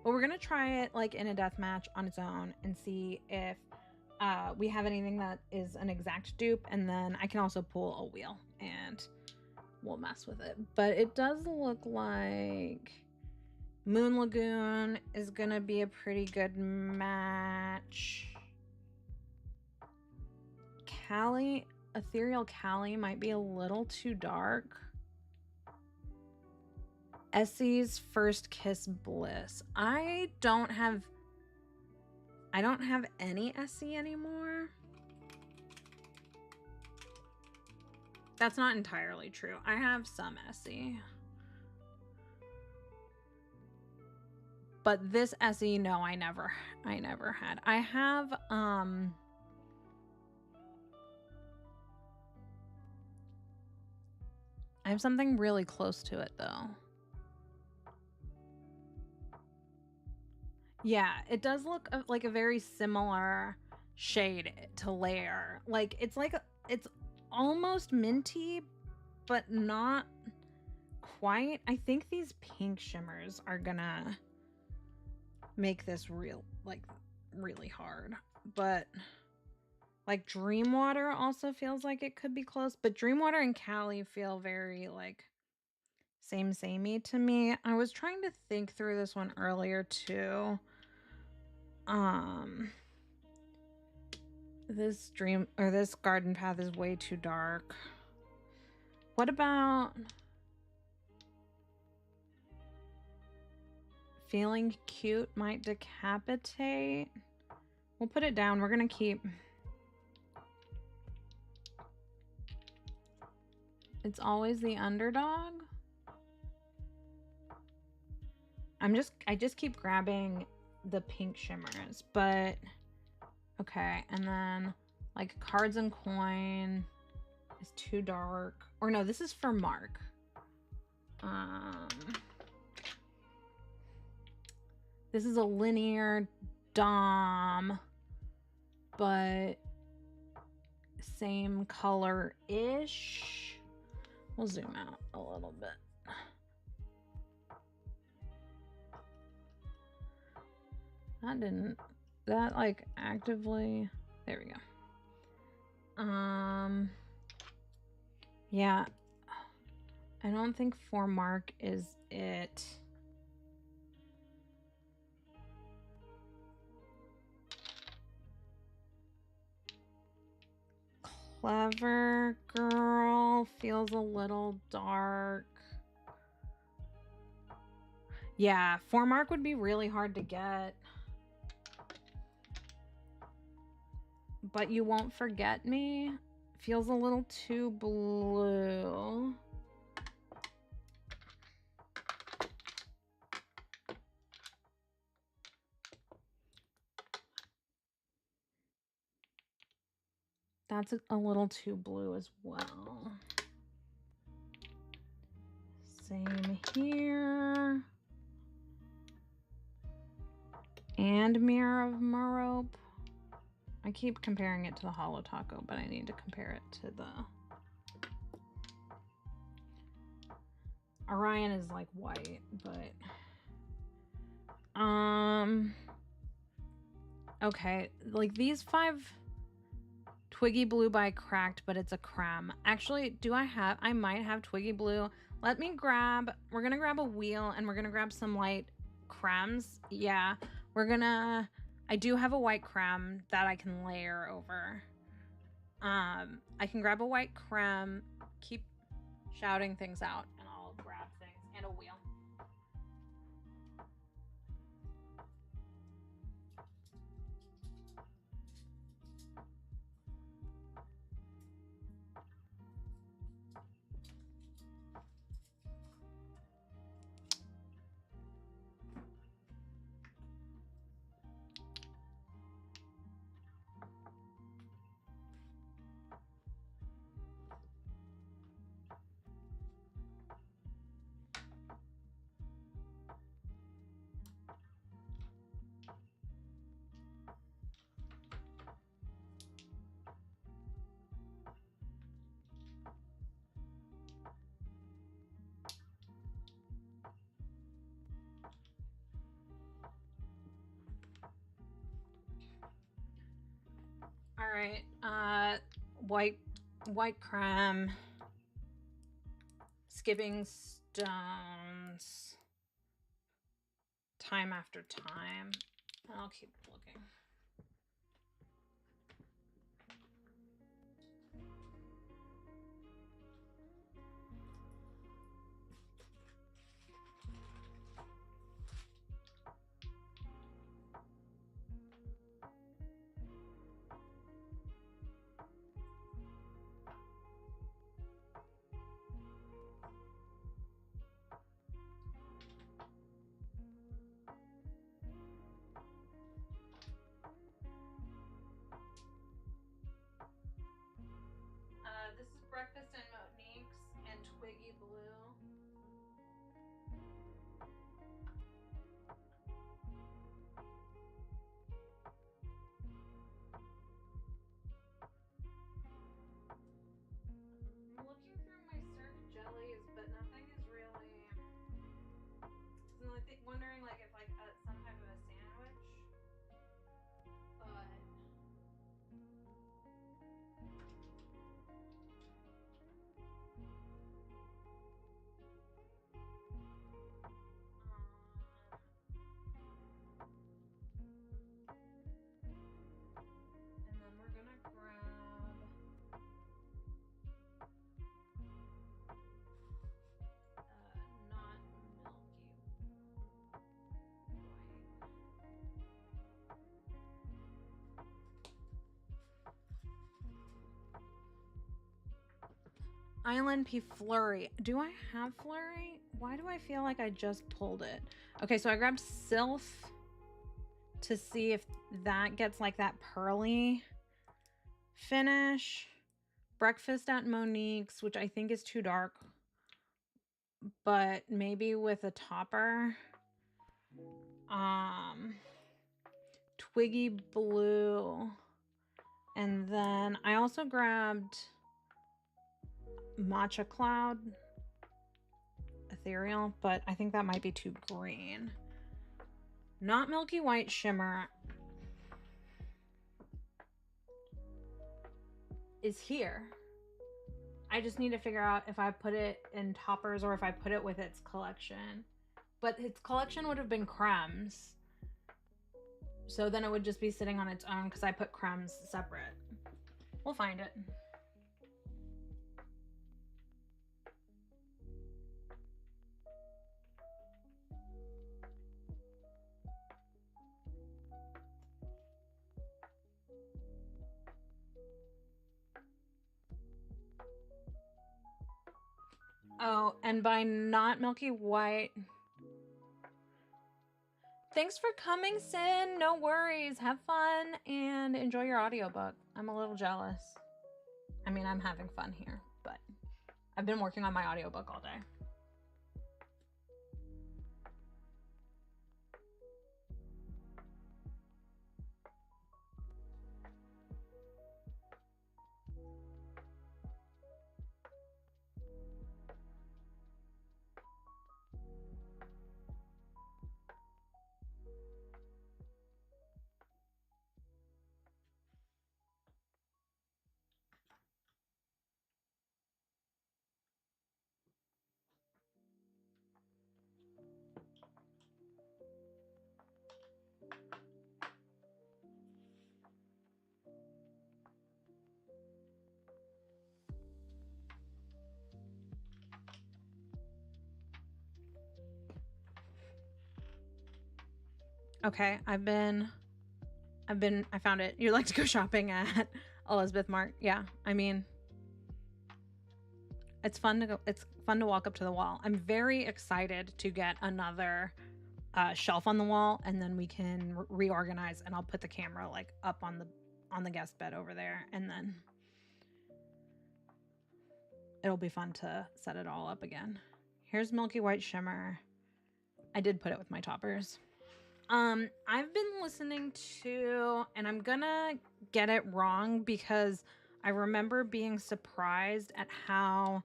But we're gonna try it like in a death match on its own and see if we have anything that is an exact dupe, and then I can also pull a wheel and we'll mess with it. But it does look like Moon Lagoon is gonna be a pretty good match. Cali, Ethereal Cali might be a little too dark. Essie's First Kiss Bliss. I don't have any Essie anymore. That's not entirely true. I have some Essie. But this Essie, no, I never had. I have something really close to it though. Yeah, it does look like a very similar shade to Layer. Like it's almost minty, but not quite. I think these pink shimmers are gonna make this really hard. But like Dreamwater also feels like it could be close, but Dreamwater and Cali feel very like samey to me. I was trying to think through this one earlier too. This garden path is way too dark. What about feeling cute might decapitate? We'll put it down. We're gonna keep. It's always the underdog. I just keep grabbing the pink shimmers, but okay. And then like cards and coin is too dark. Or no, this is for Mark. This is a linear Dom, but same color-ish. We'll zoom out a little bit. That like actively, there we go. Yeah, I don't think for Mark is it. Clever girl feels a little dark. Yeah, for Mark would be really hard to get. But you won't forget me. Feels a little too blue. That's a little too blue as well. Same here. And Mirror of Merope. I keep comparing it to the Holo Taco, but I need to compare it to the... Orion is like white, but... Okay, like these 5... Twiggy Blue by Cracked, but it's a creme. Actually, I might have Twiggy Blue. Let me grab... We're gonna grab a wheel, and we're gonna grab some light cremes. Yeah, we're gonna... I do have a white creme that I can layer over. I can grab a white creme, keep shouting things out, and I'll grab things, and a wheel. All right, white creme, skipping stones, time after time. I'll keep looking. Island P Flurry. Do I have Flurry? Why do I feel like I just pulled it? Okay, so I grabbed Sylph to see if that gets like that pearly finish. Breakfast at Monique's, which I think is too dark, but maybe with a topper. Twiggy Blue. And then I also grabbed Matcha Cloud Ethereal, but I think that might be too green. Not Milky White Shimmer is here. I just need to figure out if I put it in toppers or if I put it with its collection. But its collection would have been Cremes. So then it would just be sitting on its own because I put Cremes separate. We'll find it. Oh, and by not Milky White. Thanks for coming, Sin. No worries. Have fun and enjoy your audiobook. I'm a little jealous. I mean, I'm having fun here, but I've been working on my audiobook all day. Okay, I found it. You like to go shopping at Elizabeth Mart. Yeah, I mean, it's fun to walk up to the wall. I'm very excited to get another shelf on the wall, and then we can reorganize, and I'll put the camera like up on the guest bed over there, and then it'll be fun to set it all up again. Here's Milky White Shimmer. I did put it with my toppers. I've been listening to, and I'm gonna get it wrong because I remember being surprised at how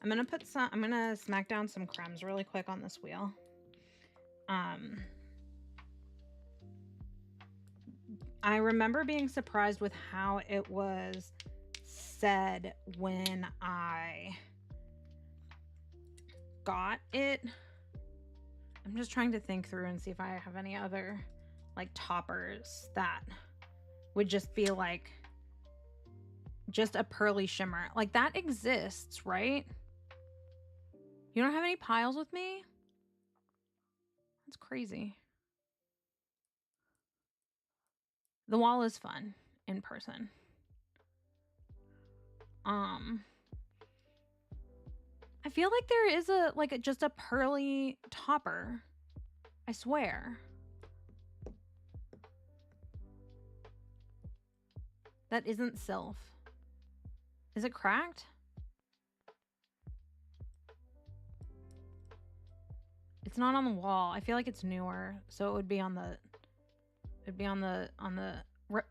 I'm gonna smack down some Cremes really quick on this wheel. I remember being surprised with how it was said when I got it. I'm just trying to think through and see if I have any other like toppers that would just be like just a pearly shimmer. Like that exists, right? You don't have any piles with me? That's crazy. The wall is fun in person. I feel like there is just a pearly topper. I swear. That isn't Sylph. Is it cracked? It's not on the wall. I feel like it's newer, so it would be on the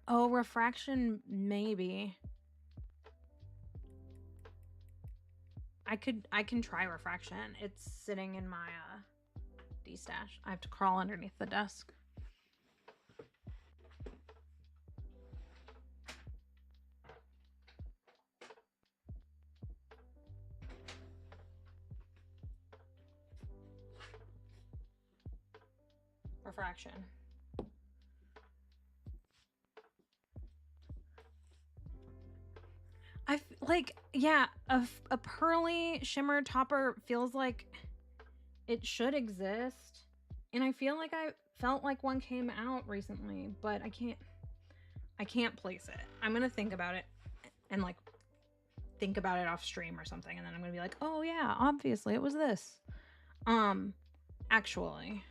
refraction maybe. I can try refraction. It's sitting in my D-stash. I have to crawl underneath the desk. Refraction. Yeah, a pearly shimmer topper feels like it should exist, and I feel like I felt like one came out recently, but I can't place it. I'm gonna think about it and like think about it off stream or something, and then I'm gonna be like, oh yeah, obviously it was this. Actually,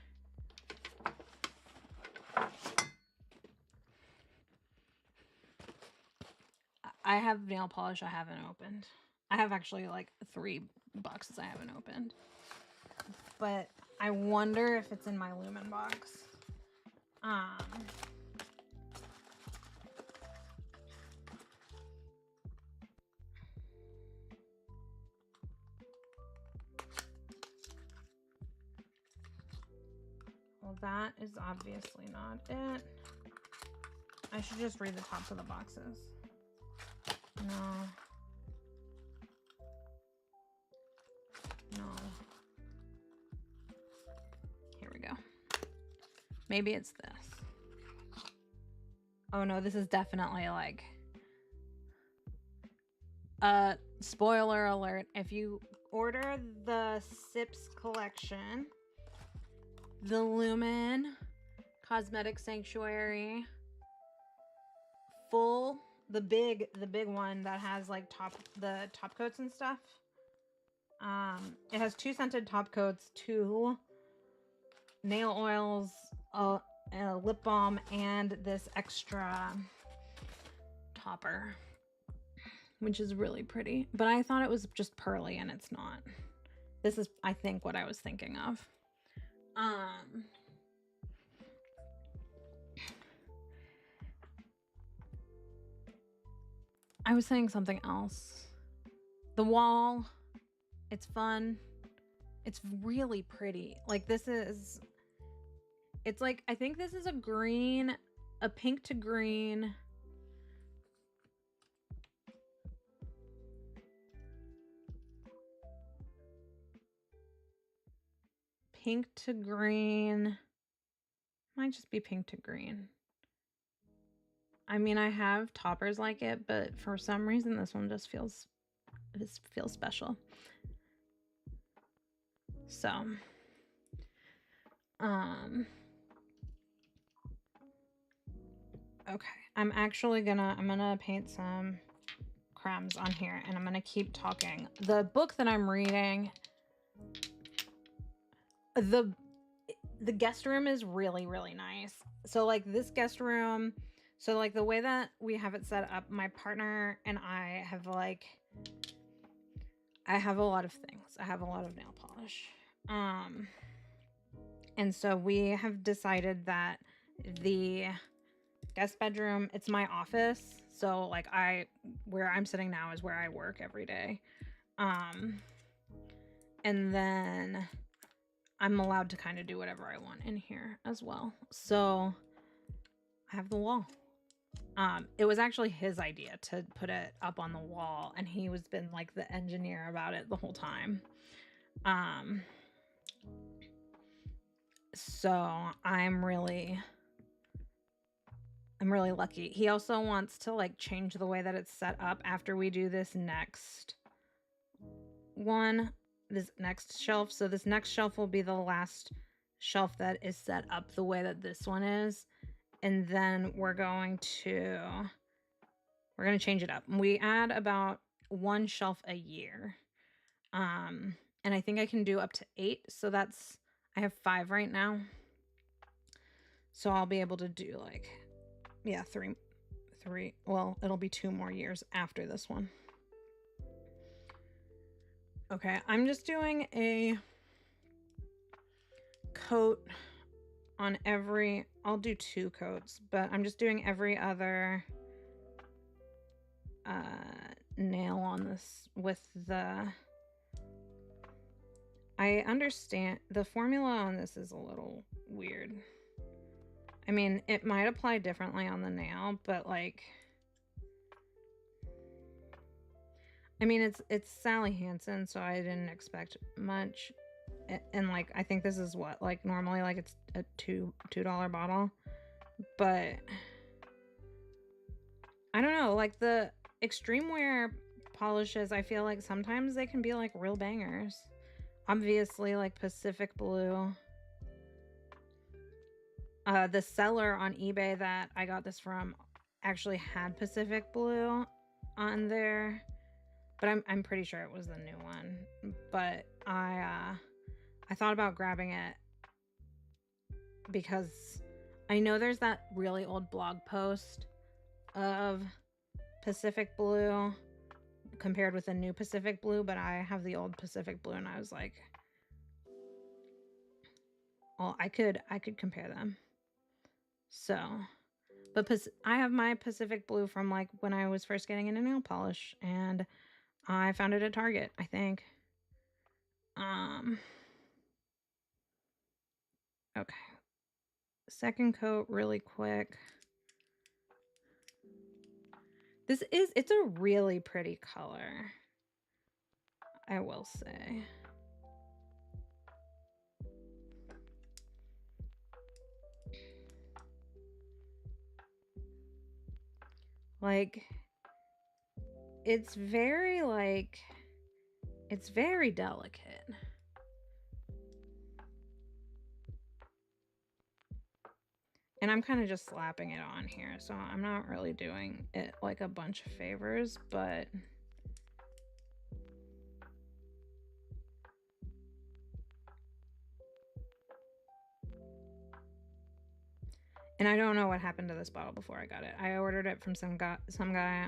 I have nail polish I haven't opened. I have actually like 3 boxes I haven't opened, but I wonder if it's in my Lumen box. Well, that is obviously not it. I should just read the tops of the boxes. No. No. Here we go. Maybe it's this. Oh no, this is definitely like... spoiler alert. If you order the Sips collection, the Lumen Cosmetic Sanctuary full, the big one that has like the top coats and stuff. It has 2 scented top coats, 2 nail oils, a lip balm, and this extra topper, which is really pretty. But I thought it was just pearly, and it's not. This is, I think, what I was thinking of. I was saying something else. The wall, it's fun. It's really pretty. Like, this is... It's like, I think this is a green, a pink to green. Pink to green. Might just be pink to green. I mean, I have toppers like it, but for some reason this one just feels special. So, okay. I'm gonna paint some crumbs on here, and I'm gonna keep talking. The book that I'm reading, the guest room is really, really nice. So like this guest room, so like the way that we have it set up, my partner and I have like, I have a lot of things. I have a lot of nail polish. And so we have decided that the guest bedroom, it's my office. So like where I'm sitting now is where I work every day. And then I'm allowed to kind of do whatever I want in here as well. So I have the wall. It was actually his idea to put it up on the wall, and he was been like the engineer about it the whole time. So I'm really lucky. He also wants to like change the way that it's set up after we do this next one, this next shelf. So this next shelf will be the last shelf that is set up the way that this one is. And then we're going to change it up. We add about 1 shelf a year. And I think I can do up to 8. So that's, I have 5 right now. So I'll be able to do like, yeah, 3. Well, it'll be 2 more years after this one. Okay, I'm just doing a coat on every, I'll do 2 coats, but I'm just doing every other nail on this with the, I understand the formula on this is a little weird. I mean, it might apply differently on the nail, but like, I mean, it's Sally Hansen, so I didn't expect much. And like, I think this is what, like normally like it's a $2 bottle, but I don't know, like the extreme wear polishes, I feel like sometimes they can be like real bangers. Obviously, like Pacific Blue. The seller on eBay that I got this from actually had Pacific Blue on there. but I'm pretty sure it was the new one. But I thought about grabbing it because I know there's that really old blog post of Pacific Blue compared with the new Pacific Blue, but I have the old Pacific Blue, and I was like, well, I could compare them. So, but I have my Pacific Blue from like when I was first getting into nail polish, and I found it at Target, I think. Okay. Second coat really quick. It's a really pretty color, I will say. Like, it's very delicate. And I'm kind of just slapping it on here, so I'm not really doing it like a bunch of favors, but and I don't know what happened to this bottle before I got it. I ordered it from some guy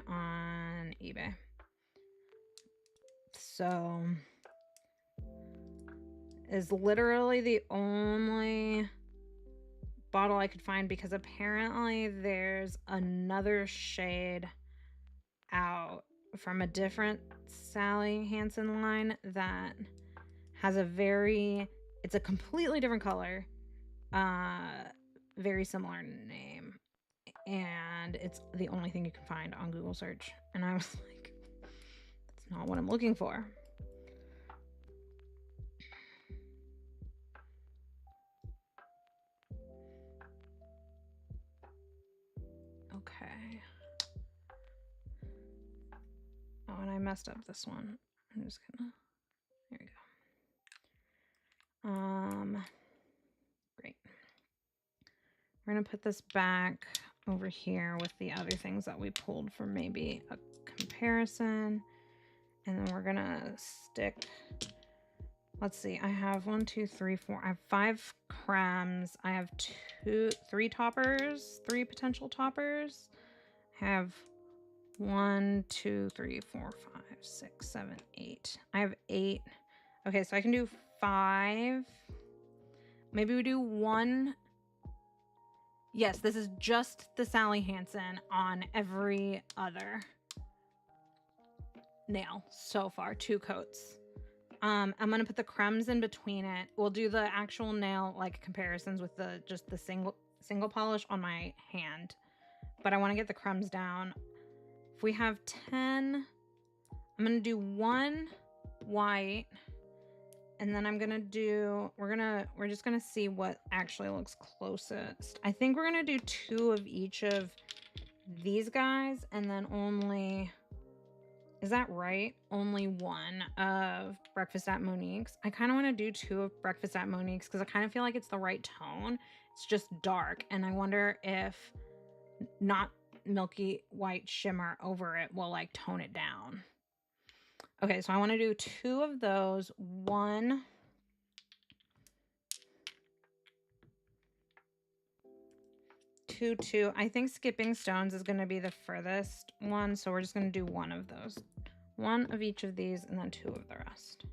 on eBay. So is literally the only bottle I could find, because apparently there's another shade out from a different Sally Hansen line that has it's a completely different color, very similar name, and it's the only thing you can find on Google search. And I was like, that's not what I'm looking for. Okay. Oh, and I messed up this one. I'm just gonna, there we go. Great. We're gonna put this back over here with the other things that we pulled for maybe a comparison. And then we're gonna stick, let's see, I have 1, 2, 3, 4, I have 5 crams. I have 3 toppers, 3 potential toppers. I have 1, 2, 3, 4, 5, 6, 7, 8. I have 8. Okay, so I can do 5. Maybe we do 1. Yes, this is just the Sally Hansen on every other nail so far, 2 coats. I'm gonna put the crumbs in between it. We'll do the actual nail like comparisons with just the single polish on my hand, but I want to get the crumbs down. If we have 10, I'm gonna do 1 white, and then I'm gonna do, we're just gonna see what actually looks closest. I think we're gonna do 2 of each of these guys, and then only, is that right? Only 1 of Breakfast at Monique's. I kind of want to do 2 of Breakfast at Monique's because I kind of feel like it's the right tone. It's just dark, and I wonder if not milky white shimmer over it will like tone it down. Okay, so I want to do 2 of those. 1. 2, 2. I think Skipping Stones is going to be the furthest one, so we're just going to do 1 of those. 1 of each of these, and then 2 of the rest.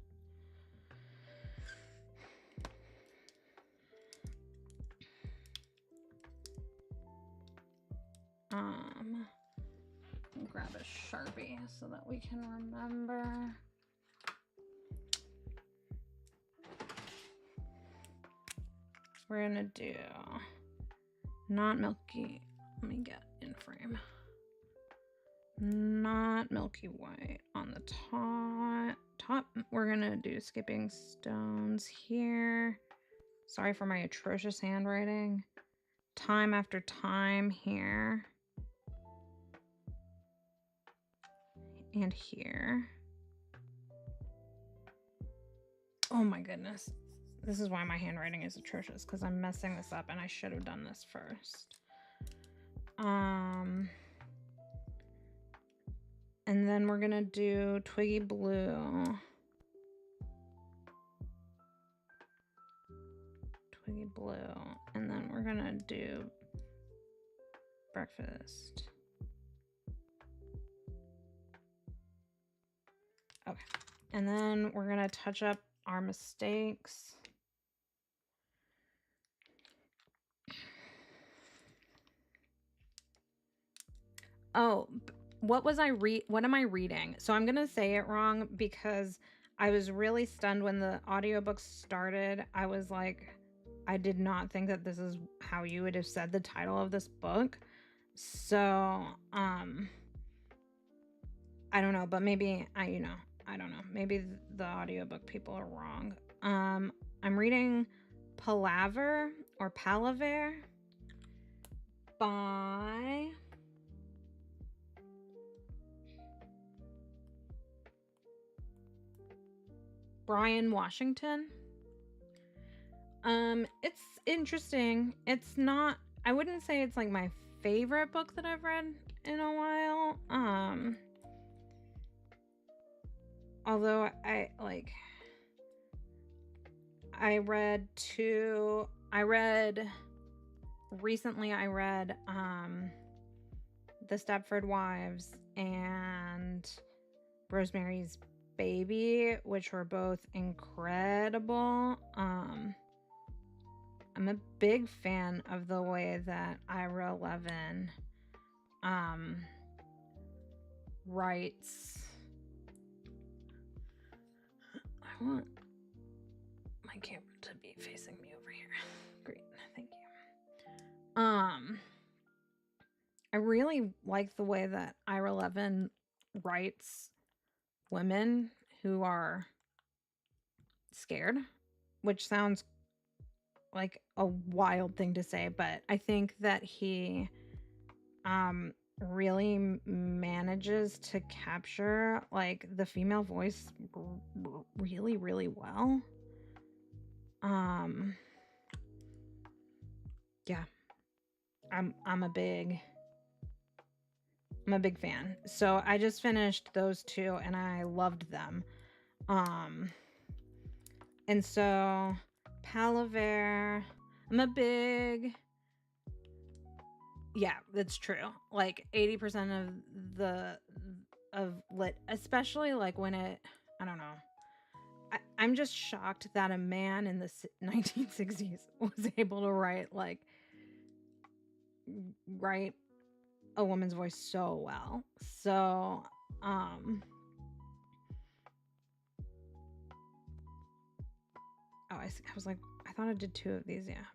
Grab a Sharpie so that we can remember. We're gonna do not milky. Let me get in frame. Not milky white on the top. We're gonna do Skipping Stones here. Sorry for my atrocious handwriting. Time after time here. And here. Oh my goodness. This is why my handwriting is atrocious, because I'm messing this up and I should have done this first. And And then we're gonna do Twiggy Blue. Twiggy Blue. And then we're gonna do Breakfast. Okay. And then we're gonna touch up our mistakes. Oh, what am I reading? So I'm gonna say it wrong because I was really stunned when the audiobook started. I was like, I did not think that this is how you would have said the title of this book. So, I don't know, but maybe I don't know. Maybe the audiobook people are wrong. I'm reading Palaver by Bryan Washington. It's interesting. It's not, I wouldn't say it's like my favorite book that I've read in a while. Although I recently I read The Stepford Wives and Rosemary's Baby, which were both incredible. I'm a big fan of the way that Ira Levin writes. I want my camera to be facing me over here. Great, thank you. I really like the way that Ira Levin writes women who are scared, which sounds like a wild thing to say, but I think that he really manages to capture like the female voice really, really well. Yeah, I'm a big fan. So I just finished those two and I loved them. And so Palaver, I'm a big, yeah, that's true. Like 80% of lit, especially like when it, I don't know. I'm just shocked that a man in the 1960s was able to write a woman's voice so well. So, I was like, I thought I did 2 of these, yeah.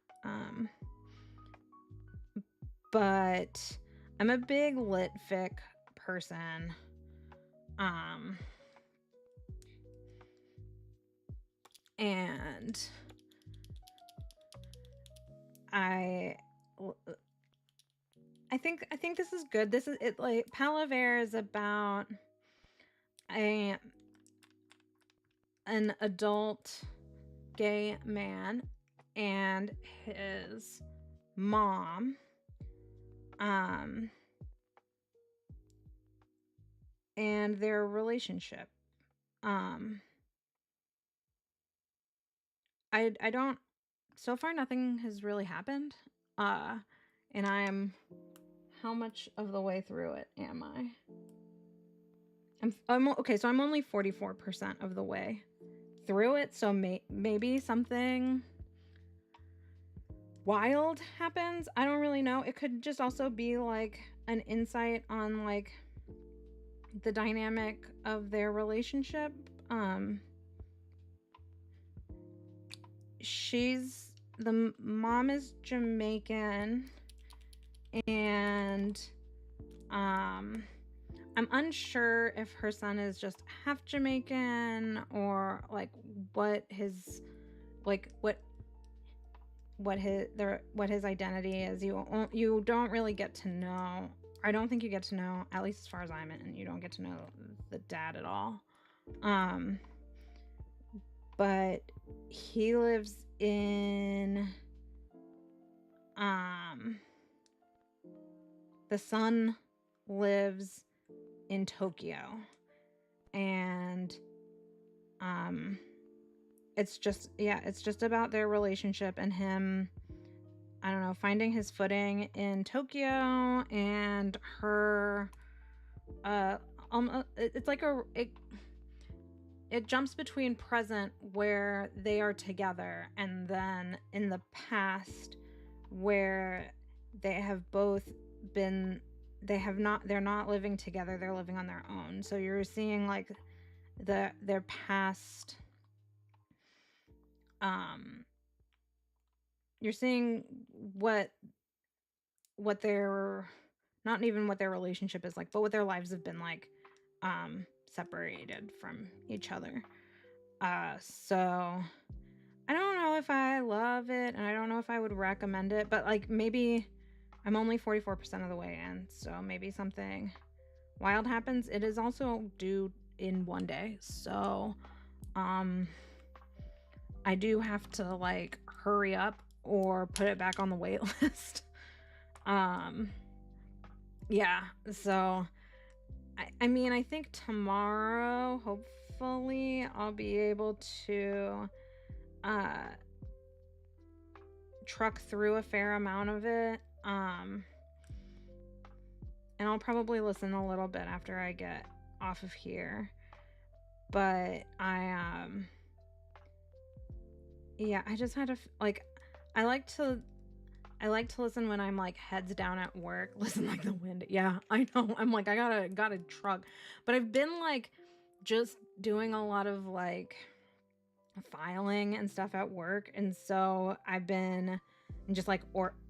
But I'm a big lit fic person. And I think this is good. This is it. Like Palaver is about an adult gay man and his mom. And their relationship. I don't, so far nothing has really happened. And how much of the way through it am I? I'm okay, so I'm only 44% of the way through it, so maybe something wild happens. I don't really know. It could just also be like an insight on like the dynamic of their relationship. The mom is Jamaican, and I'm unsure if her son is just half Jamaican or like what his identity is. You don't really get to know. I don't think you get to know, at least as far as I'm in, you don't get to know the dad at all. But he lives in the son lives in Tokyo. And it's just about their relationship and him, I don't know, finding his footing in Tokyo, and her it's like it jumps between present where they are together and then in the past where they're not living together, they're living on their own. So you're seeing like their past, you're seeing what their, not even what their relationship is like, but what their lives have been like, separated from each other. So I don't know if I love it, and I don't know if I would recommend it, but like maybe I'm only 44% of the way in, so maybe something wild happens. It is also due in 1 day, so I do have to like hurry up or put it back on the wait list. Yeah, so I mean, I think tomorrow, hopefully, I'll be able to truck through a fair amount of it. And I'll probably listen a little bit after I get off of here. But yeah, I just had to like, I like to listen when I'm like heads down at work, listen like the wind. Yeah, I know. I'm like, I gotta truck. But I've been like just doing a lot of like filing and stuff at work, and so I've been just like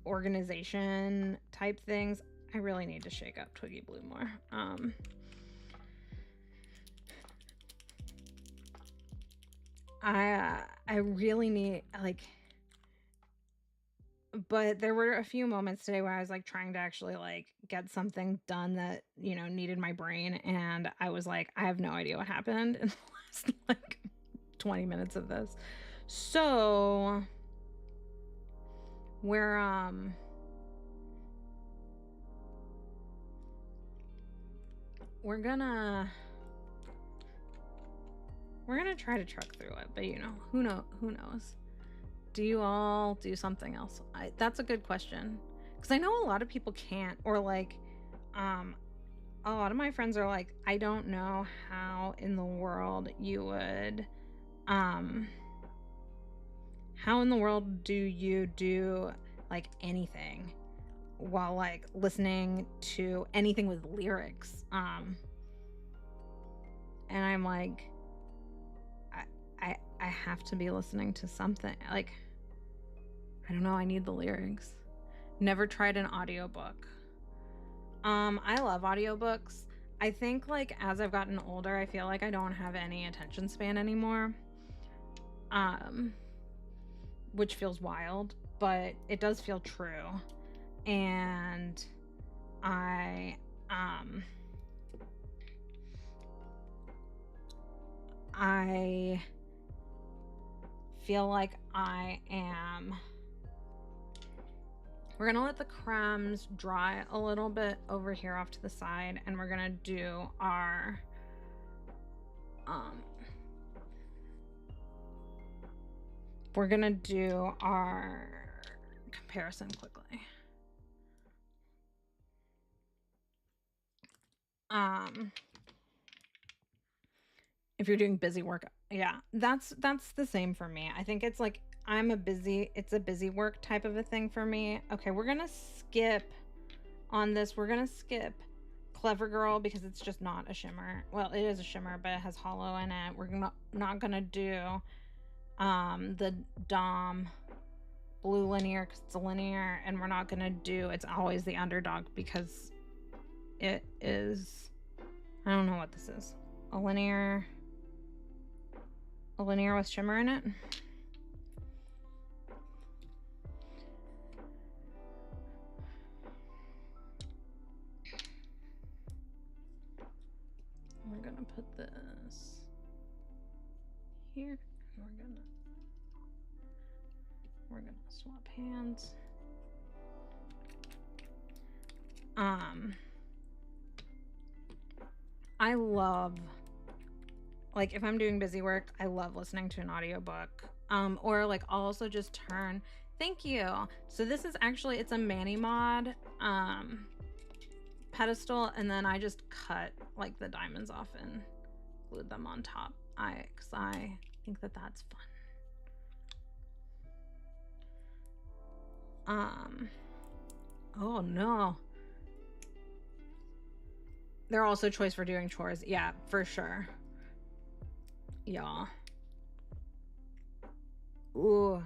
organization type things. I really need to shake up Twiggy Blue more. I really need like, but there were a few moments today where I was like trying to actually like get something done that, you know, needed my brain, and I was like, I have no idea what happened in the last like 20 minutes of this. So we're gonna try to truck through it, but you know, who knows? Do you all do something else? That's a good question, because I know a lot of people can't, or like a lot of my friends are like, I don't know how in the world you would how in the world do you do like anything while like listening to anything with lyrics. And I'm like, I have to be listening to something. Like, I don't know, I need the lyrics. Never tried an audiobook. I love audiobooks. I think like as I've gotten older, I feel like I don't have any attention span anymore. Which feels wild, but it does feel true. And I feel like we're gonna let the crumbs dry a little bit over here off to the side, and we're gonna do our comparison quickly. If you're doing busy work, yeah, that's the same for me. I think it's like it's a busy work type of a thing for me. Okay, we're gonna skip on this. We're gonna skip Clever Girl because it's just not a shimmer. Well, it is a shimmer, but it has hollow in it. We're not gonna do the Dom Blue linear because it's a linear, and we're not gonna do It's Always the Underdog because it is, I don't know what this is, a linear with shimmer in it. We're gonna put this here. We're gonna swap hands. I love, like, if I'm doing busy work, I love listening to an audiobook. Or like I'll also just turn, thank you. So this is actually, it's a Mani Mod pedestal, and then I just cut like the diamonds off and glued them on top. Because I think that that's fun. Oh no. They're also choice for doing chores. Yeah, for sure. Yeah. Ooh.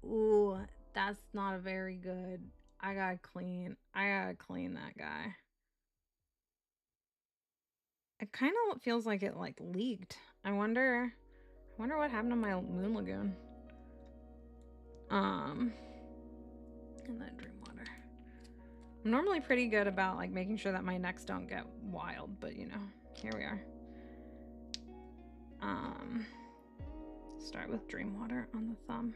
Ooh, that's not a very good. I gotta clean that guy. It kind of feels like it like leaked. I wonder what happened to my Moon Lagoon. And then Dream Water. I'm normally pretty good about like making sure that my necks don't get wild, but you know, here we are. Start with Dream Water on the thumb.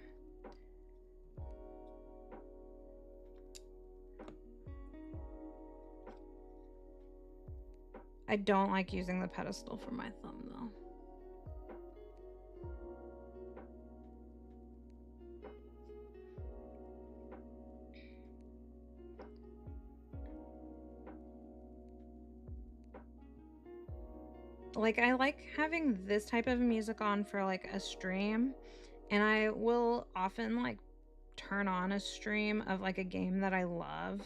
I don't like using the pedestal for my thumb though. Like, I like having this type of music on for like a stream, and I will often like turn on a stream of like a game that I love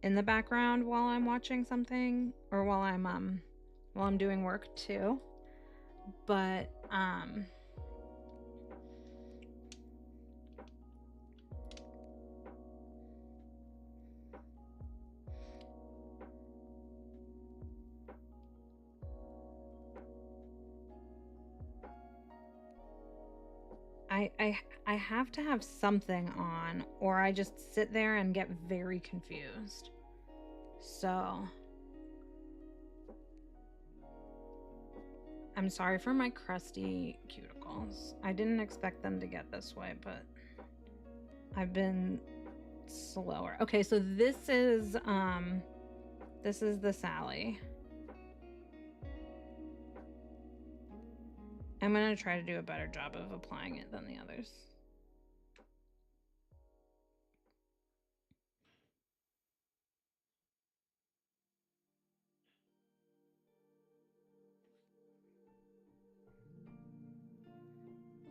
in the background while I'm watching something, or while I'm doing work too. But I have to have something on, or I just sit there and get very confused. So I'm sorry for my crusty cuticles. I didn't expect them to get this way, but I've been slower. Okay, so this is the Sally. I'm gonna try to do a better job of applying it than the others.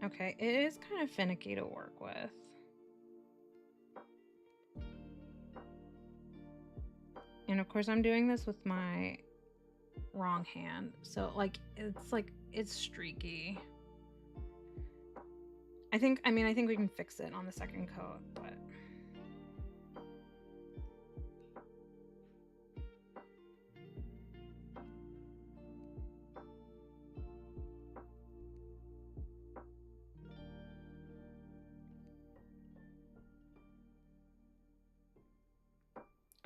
Okay, it is kind of finicky to work with. And of course I'm doing this with my wrong hand, so like it's streaky. I think we can fix it on the second coat, but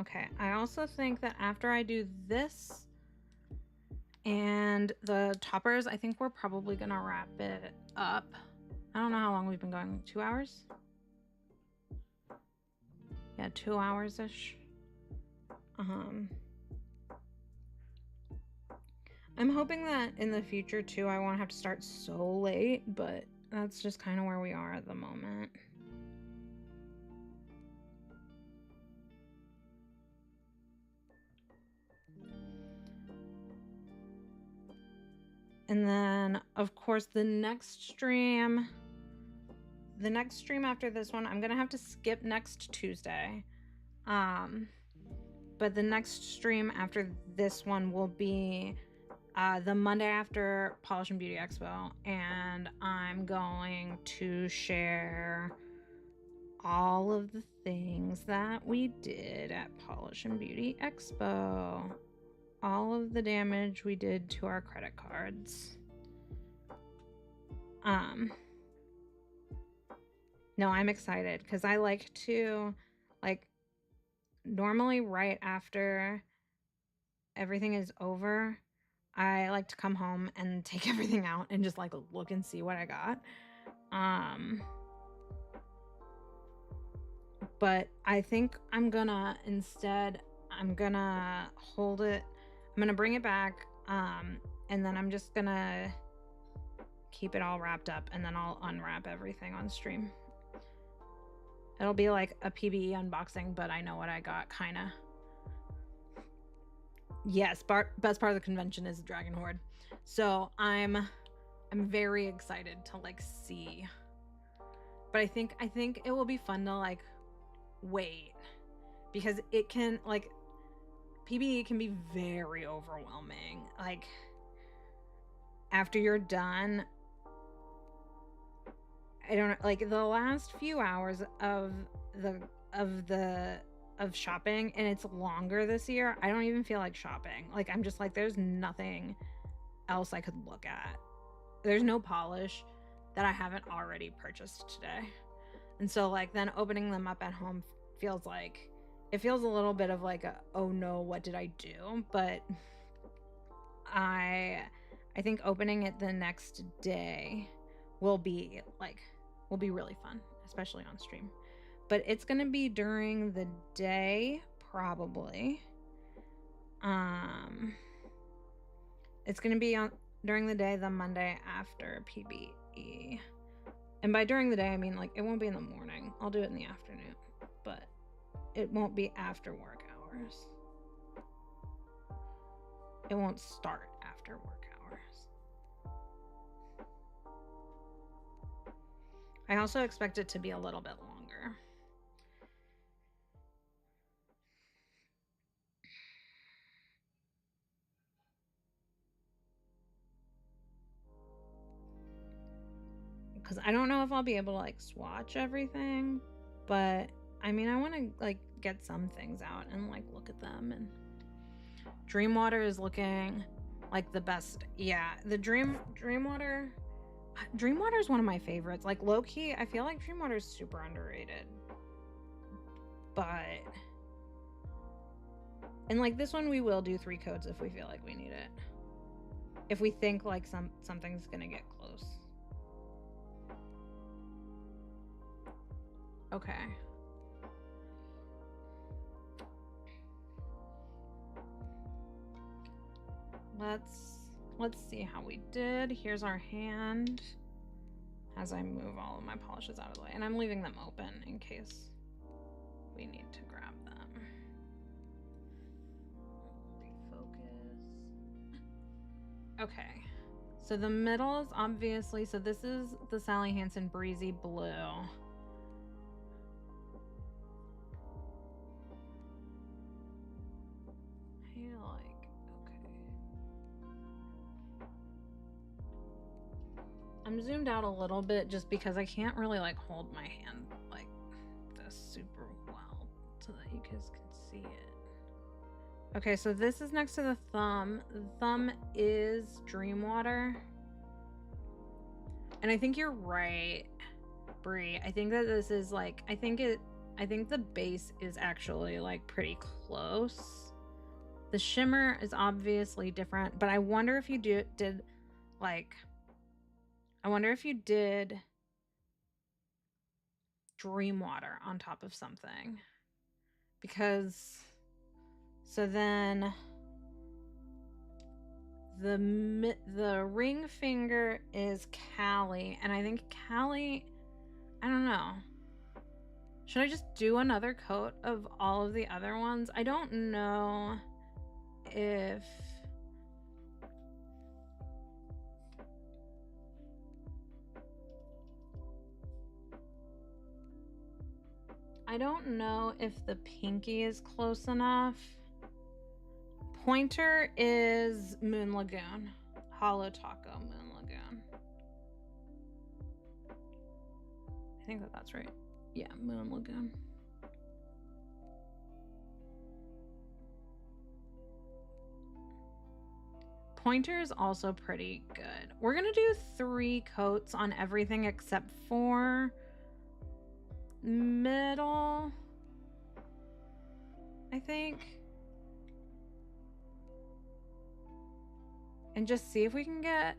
okay, I also think that after I do this and the toppers, I think we're probably gonna wrap it up. I don't know how long we've been going. 2 hours? Yeah, 2 hours-ish. I'm hoping that in the future too, I won't have to start so late, but that's just kind of where we are at the moment. And then, of course, the next stream after this one, I'm gonna have to skip next Tuesday. But the next stream after this one will be the Monday after Polish and Beauty Expo, and I'm going to share all of the things that we did at Polish and Beauty Expo. All of the damage we did to our credit cards. No, I'm excited because I like to, like, normally right after everything is over, I like to come home and take everything out and just like look and see what I got. But I think I'm gonna hold it. I'm gonna bring it back And then I'm just gonna keep it all wrapped up, and then I'll unwrap everything on stream. It'll be like a PBE unboxing, but I know what I got, kinda. Yes, best part of the convention is the Dragon Horde. So I'm very excited to like see. But I think it will be fun to like wait, because it can like PBE can be very overwhelming. Like after you're done, I don't know, like the last few hours of shopping, and it's longer this year, I don't even feel like shopping. Like I'm just like, there's nothing else I could look at. There's no polish that I haven't already purchased today. And so like then opening them up at home feels like, it feels a little bit of like a, oh no, what did I do? But I think opening it the next day will be really fun, especially on stream. But it's gonna be during the day, probably. It's gonna be during the day, the Monday after PBE. And by during the day, I mean like it won't be in the morning. I'll do it in the afternoon, but it won't be after work hours. It won't start after work hours. I also expect it to be a little bit longer. Because I don't know if I'll be able to like swatch everything, but I mean, I want to like get some things out and like look at them. And Dreamwater is looking like the best. Yeah, the Dreamwater is one of my favorites. Like low-key, I feel like Dreamwater is super underrated. But and like this one, we will do 3 codes if we feel like we need it. If we think like something's gonna get close. Okay. Let's see how we did. Here's our hand as I move all of my polishes out of the way, and I'm leaving them open in case we need to grab them. Refocus. Okay. So the middle is obviously, so this is the Sally Hansen Breezy Blue. I'm zoomed out a little bit just because I can't really like hold my hand like this super well so that you guys can see it. Okay, so this is next to the thumb. The thumb is Dreamwater. And I think you're right, Brie. I think that this is like, I think the base is actually like pretty close. The shimmer is obviously different, but I wonder if you did like, I wonder if you did Dreamwater on top of something, because so then the ring finger is Callie, and I think Callie, I don't know. Should I just do another coat of all of the other ones? I don't know if the pinky is close enough. Pointer is Moon Lagoon. Hollow Taco Moon Lagoon. I think that's right. Yeah, Moon Lagoon. Pointer is also pretty good. We're gonna do 3 coats on everything except for middle, I think. And just see if we can get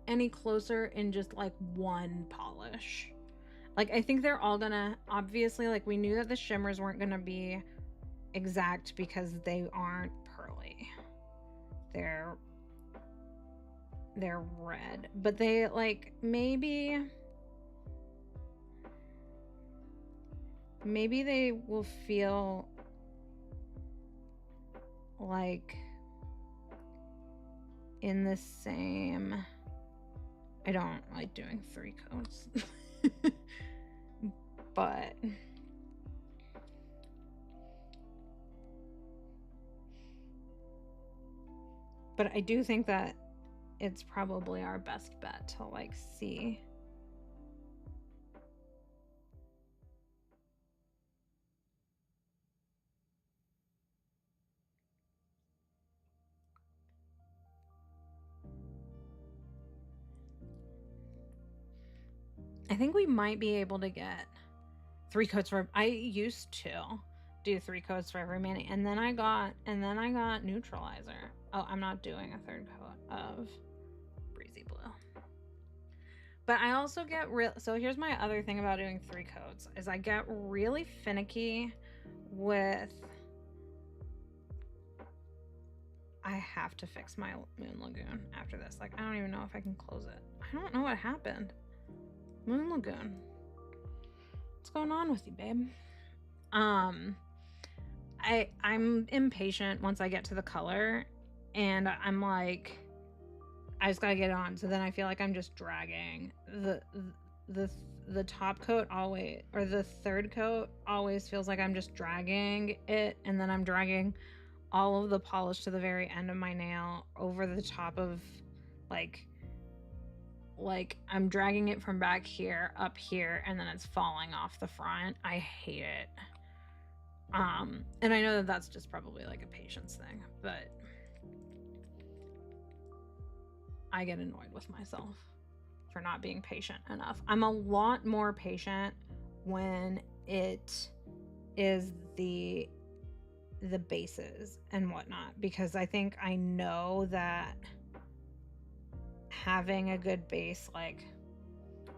any closer in just like one polish. Like I think they're all gonna, obviously, like we knew that the shimmers weren't gonna be exact because they aren't pearly. They're red, but they like maybe they will feel like in the same. I don't like doing 3 coats. but I do think that it's probably our best bet to like see. I think we might be able to get 3 coats for. I used to do 3 coats for every mani, and then I got neutralizer. Oh, I'm not doing a 3rd coat of Breezy Blue. But I also get so here's my other thing about doing 3 coats is I get really finicky with. I have to fix my Moon Lagoon after this. Like, I don't even know if I can close it. I don't know what happened. Moon Lagoon. What's going on with you, babe? I'm impatient once I get to the color, and I'm like, I just gotta get it on. So then I feel like I'm just dragging the top coat always, or the 3rd coat always feels like I'm just dragging it, and then I'm dragging all of the polish to the very end of my nail over the top of like I'm dragging it from back here up here, and then it's falling off the front. I hate it. And I know that that's just probably like a patience thing, but I get annoyed with myself for not being patient enough. I'm a lot more patient when it is the bases and whatnot, because I think I know that having a good base like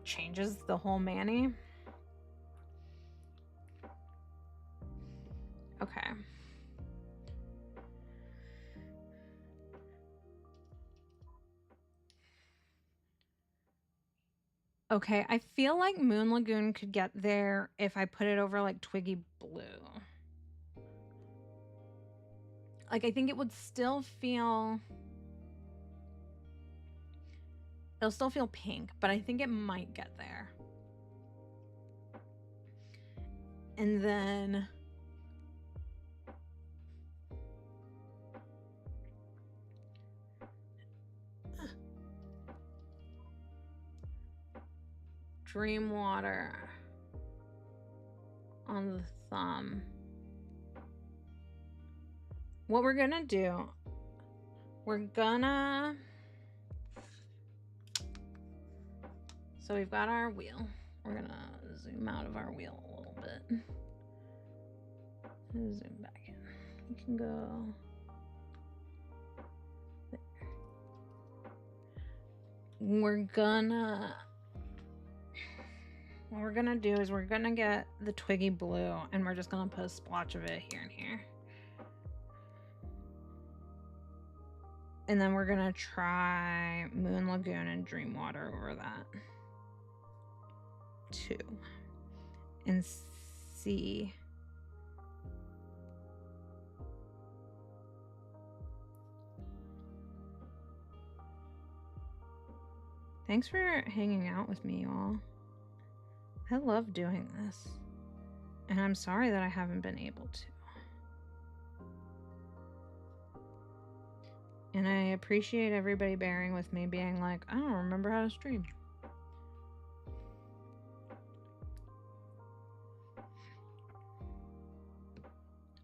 changes the whole mani. Okay. Okay, I feel like Moon Lagoon could get there if I put it over like Twiggy Blue. Like, I think it would still feel... It'll still feel pink, but I think it might get there. And then... Dream Water on the thumb. What we're gonna do, we're gonna... So we've got our wheel. We're gonna zoom out of our wheel a little bit. Zoom back in. We can go there. What we're gonna do is we're gonna get the Twiggy Blue, and we're just gonna put a splotch of it here and here. And then we're gonna try Moon Lagoon and Dream Water over that too, and see. Thanks for hanging out with me, y'all. I love doing this, and I'm sorry that I haven't been able to. And I appreciate everybody bearing with me being like, I don't remember how to stream.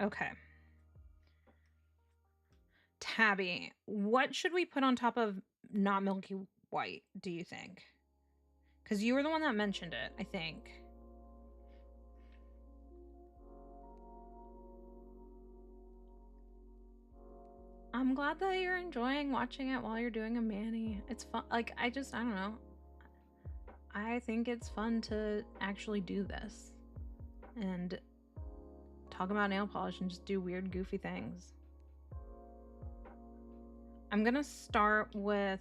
Okay. Tabby, what should we put on top of Not Milky White, do you think? Because you were the one that mentioned it, I think. I'm glad that you're enjoying watching it while you're doing a mani. It's fun. Like, I don't know. I think it's fun to actually do this and talk about nail polish and just do weird, goofy things. I'm gonna start with,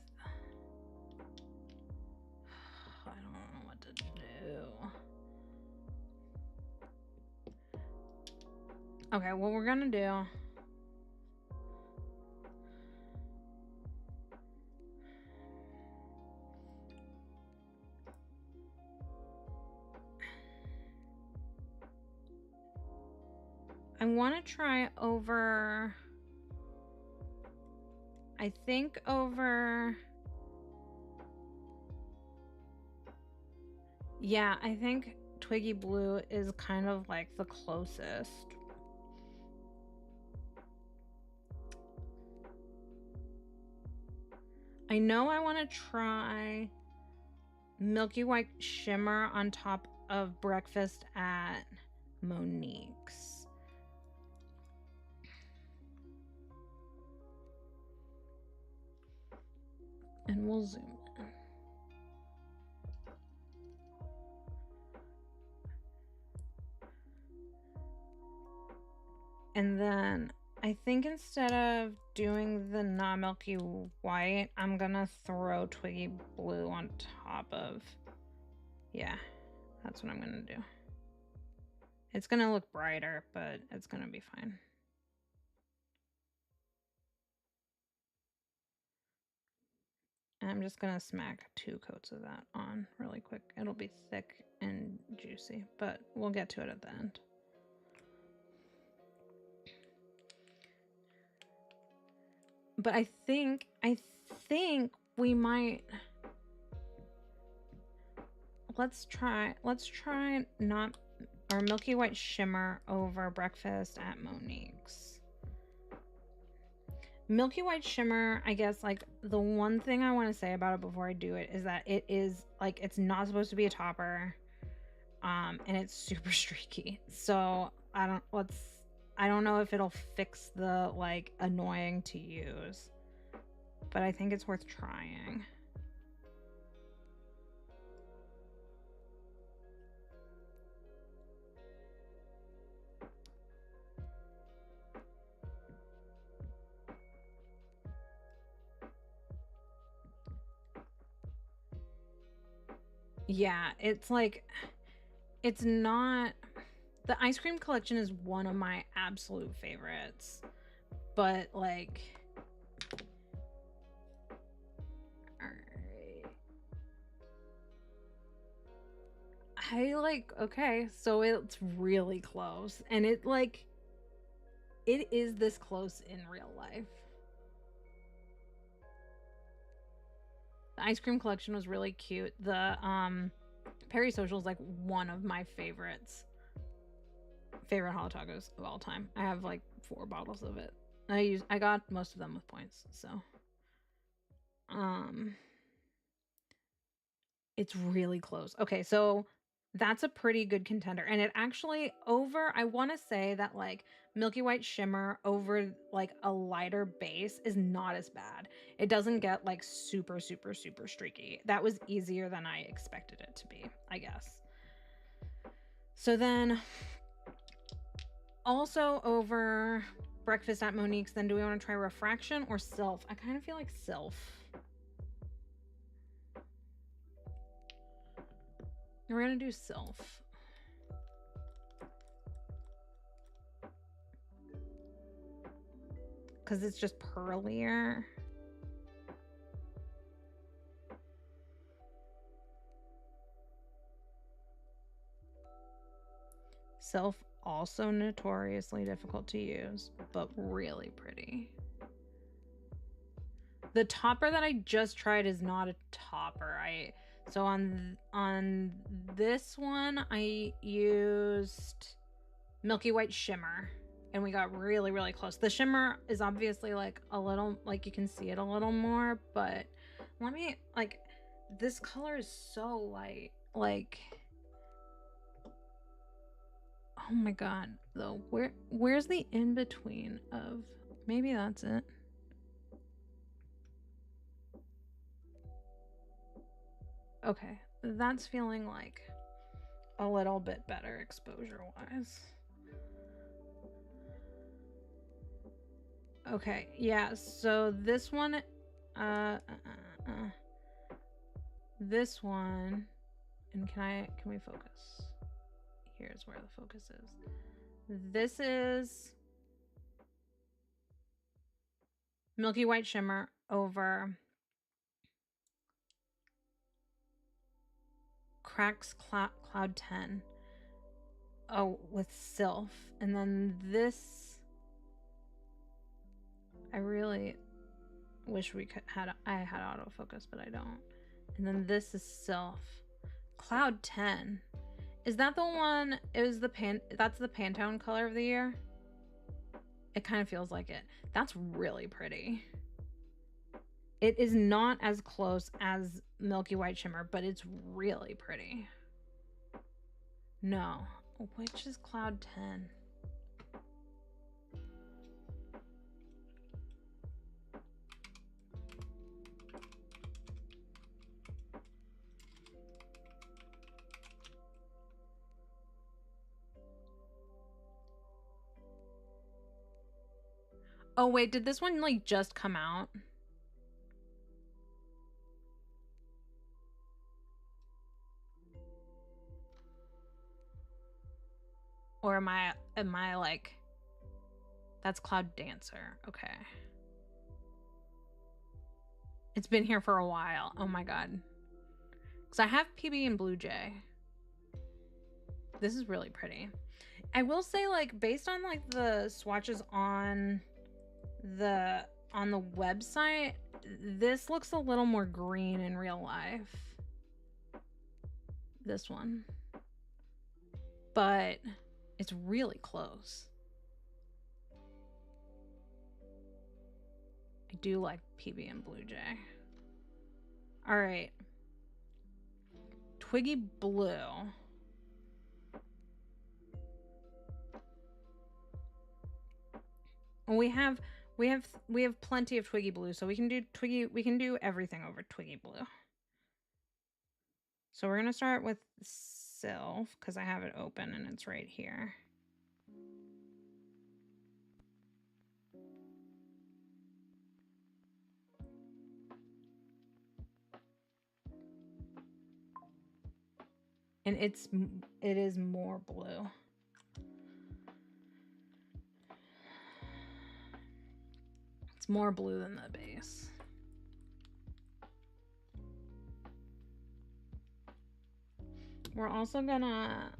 I don't know what to do. Okay, what we're gonna do, I want to try over, I think over, yeah, I think Twiggy Blue is kind of like the closest. I know I want to try Milky White Shimmer on top of Breakfast at Monique's. And we'll zoom in. And then I think instead of doing the not Milky White, I'm gonna throw Twiggy Blue on top of, yeah, that's what I'm gonna do. It's gonna look brighter, but it's gonna be fine. And I'm just gonna smack 2 coats of that on really quick. It'll be thick and juicy, but we'll get to it at the end. But I think we might, let's try not, or Milky White Shimmer over Breakfast at Monique's. Milky White Shimmer, I guess, like, the one thing I want to say about it before I do it is that it is, like, it's not supposed to be a topper, and it's super streaky. So I don't know if it'll fix the, like, annoying to use, but I think it's worth trying. Yeah, it's like, it's not, the ice cream collection is one of my absolute favorites, but like, I like, okay, so it's really close, and it like, it is this close in real life. The ice cream collection was really cute. The Perry Social is like one of my favorites. Favorite Holo Tacos of all time. I have like 4 bottles of it. I got most of them with points, so it's really close. Okay, so that's a pretty good contender, and it actually over, I want to say that like Milky White Shimmer over like a lighter base is not as bad. It doesn't get like super streaky. That was easier than I expected it to be, I guess. So then also over Breakfast at Monique's, then do we want to try Refraction or Sylph? I kind of feel like Sylph. We're gonna do Sylph. Because it's just pearlier. Sylph, also notoriously difficult to use, but really pretty. The topper that I just tried is not a topper. So on this one, I used Milky White Shimmer, and we got really close. The shimmer is obviously like a little, like you can see it a little more, but let me, like, this color is so light. Like, oh my god, though, where's the in between of, maybe that's it. Okay, that's feeling like a little bit better exposure wise. Okay, yeah, so this one, this one, and can we focus? Here's where the focus is. This is Milky White Shimmer over Cracks Cloud 10. Oh, with Sylph. And then this, I really wish I had autofocus, but I don't. And then this is Sylph. Cloud 10. Is that the one? That's the Pantone color of the year? It kind of feels like it. That's really pretty. It is not as close as Milky White Shimmer, but it's really pretty. No. Which is Cloud 10? Oh, wait, did this one like just come out? Or am I like, that's Cloud Dancer. Okay. It's been here for a while. Oh my God. Because I have PB and Blue Jay. This is really pretty. I will say, like, based on like the swatches on the website, this looks a little more green in real life. This one. But it's really close. I do like PB and Blue Jay. All right. Twiggy Blue. We have plenty of Twiggy Blue, so we can do everything over Twiggy Blue. So we're gonna start with Sylph because I have it open and it's right here. And it is more blue. It's more blue than the base. We're also gonna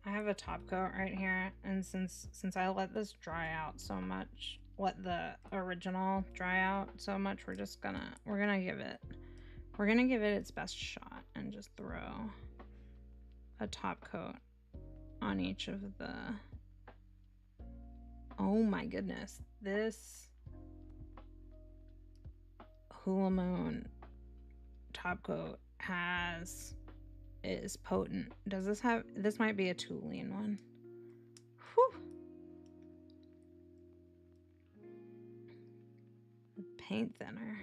I have a top coat right here, and since I let this dry out so much, let the original dry out so much, we're gonna give it its best shot and just throw a top coat on each of the. Oh my goodness, this Hula Moon top coat is potent. Does this have, this might be a Tulane one. Whew. The paint thinner.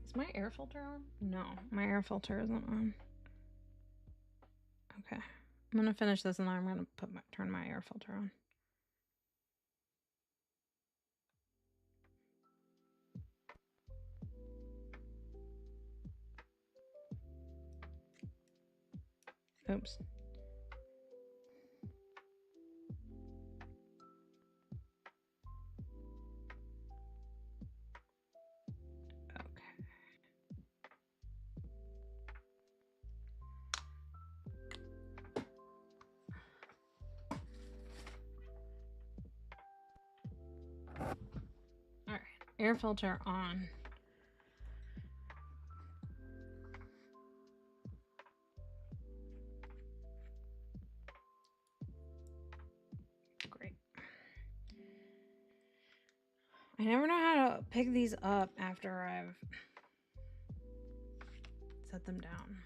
Is my air filter on? No, my air filter isn't on. Okay, I'm gonna finish this and then I'm gonna turn my air filter on. Oops. All right, air filter on. I never know how to pick these up after I've set them down.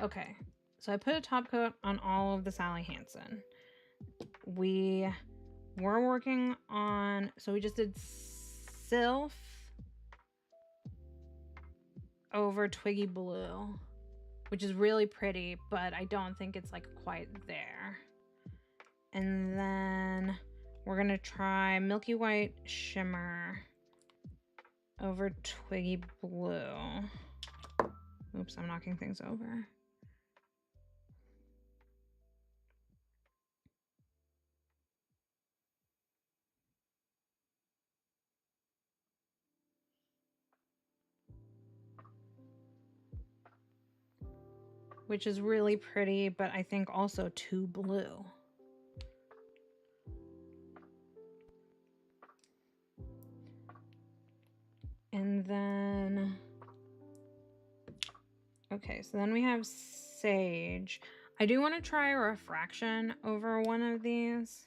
Okay, so I put a top coat on all of the Sally Hansen. We were working on, so we just did Sylph over Twiggy Blue, which is really pretty, but I don't think it's like quite there. And then we're gonna try Milky White Shimmer over Twiggy Blue. Oops, I'm knocking things over. Which is really pretty, but I think also too blue. And then, okay, so then we have Sage. I do want to try Refraction over one of these.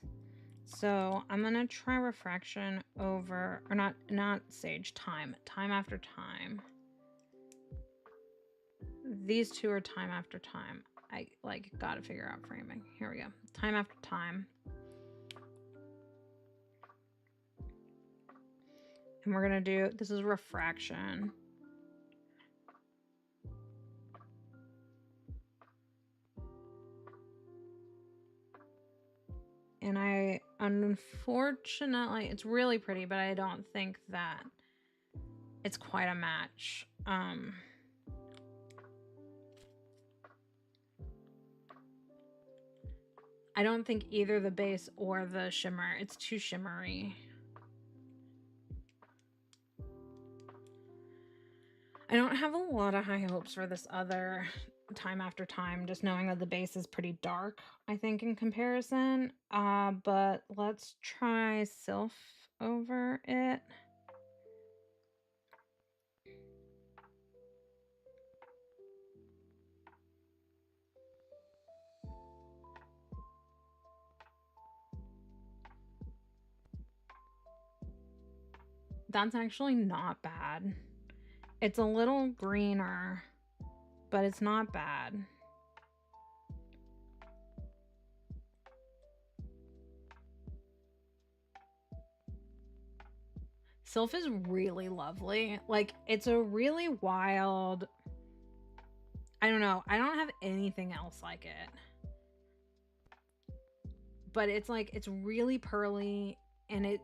So I'm gonna try Refraction over, or not Sage, Time After Time. These two are Time After Time. I like gotta figure out framing. Here we go. Time After Time. And we're gonna do, this is Refraction. And I, unfortunately, it's really pretty, but I don't think that it's quite a match. I don't think either the base or the shimmer, it's too shimmery. I don't have a lot of high hopes for this other Time After Time, just knowing that the base is pretty dark, I think, in comparison. But let's try Sylph over it. That's actually not bad. It's a little greener, but it's not bad. Sylph is really lovely. Like, it's a really wild, I don't know. I don't have anything else like it. But it's like, it's really pearly, and it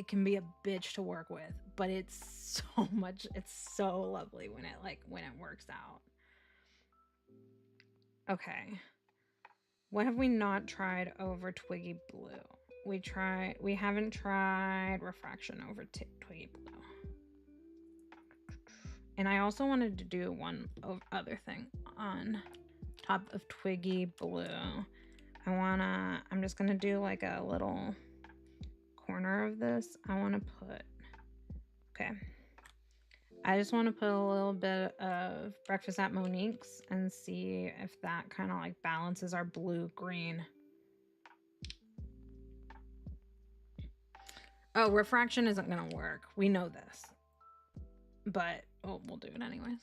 can be a bitch to work with, but it's so much, it's so lovely when it works out. Okay. What have we not tried over Twiggy Blue? We haven't tried Refraction over Twiggy Blue. And I also wanted to do one other thing on top of Twiggy Blue. I'm just gonna do like a little corner of this. I just want to put a little bit of Breakfast at Monique's and see if that kind of like balances our blue-green. Oh, Refraction isn't gonna work. We know this. But, oh, we'll do it anyways.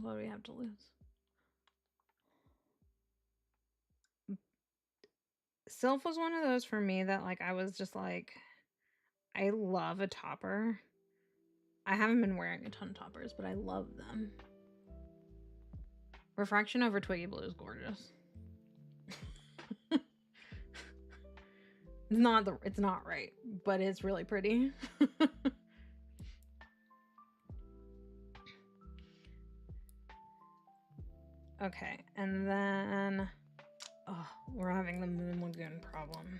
What do we have to lose? Sylph was one of those for me that like I was just like, I love a topper. I haven't been wearing a ton of toppers, but I love them. Refraction over Twiggy Blue is gorgeous. It's not right, but it's really pretty. Okay, and then we're having the Moon Lagoon problem.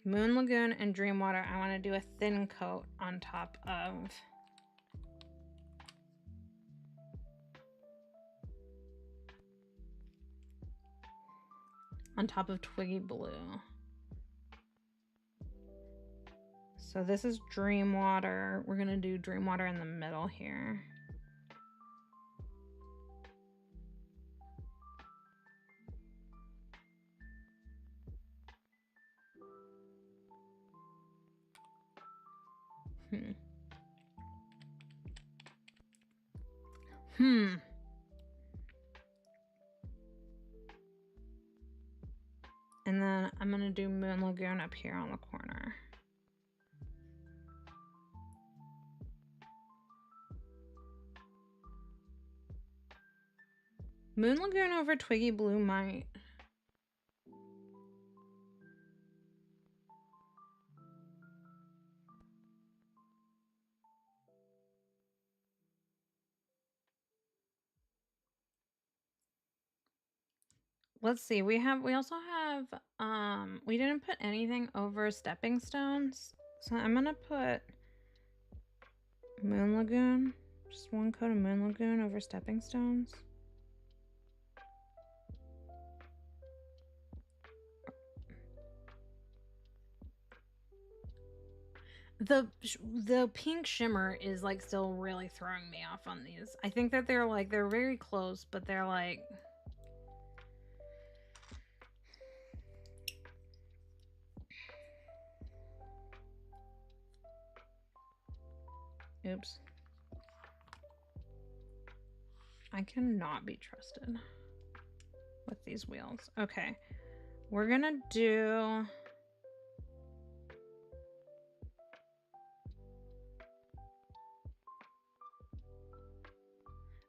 Moon Lagoon and Dreamwater, I want to do a thin coat on top of Twiggy Blue. So this is Dreamwater. We're gonna do Dreamwater in the middle here. And then I'm gonna do Moon Lagoon up here on the corner. Moon Lagoon over Twiggy Blue might. Let's see. We also have we didn't put anything over Stepping Stones. So I'm gonna put Moon Lagoon. Just one coat of Moon Lagoon over Stepping Stones. The pink shimmer is like still really throwing me off on these. I think that they're very close, but they're like oops. I cannot be trusted with these wheels. Okay. We're gonna do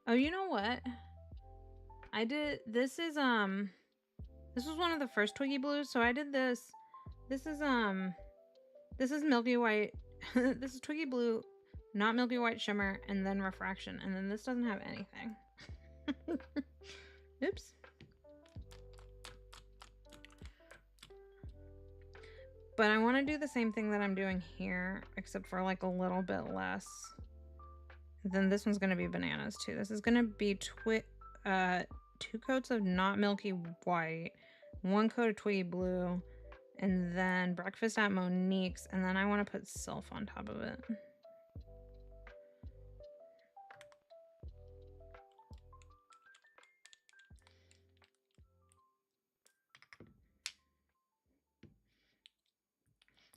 oh, you know what? I did this is one of the first Twiggy Blues, so I did this. This is Milky White. This is Twiggy Blue, not Milky White Shimmer, and then Refraction, and then this doesn't have anything. Oops. But I want to do the same thing that I'm doing here, except for like a little bit less. Then this one's going to be bananas too. This is going to be 2 coats of not Milky White, 1 coat of Twiggy Blue, and then Breakfast at Monique's, and then I want to put Sylph on top of it.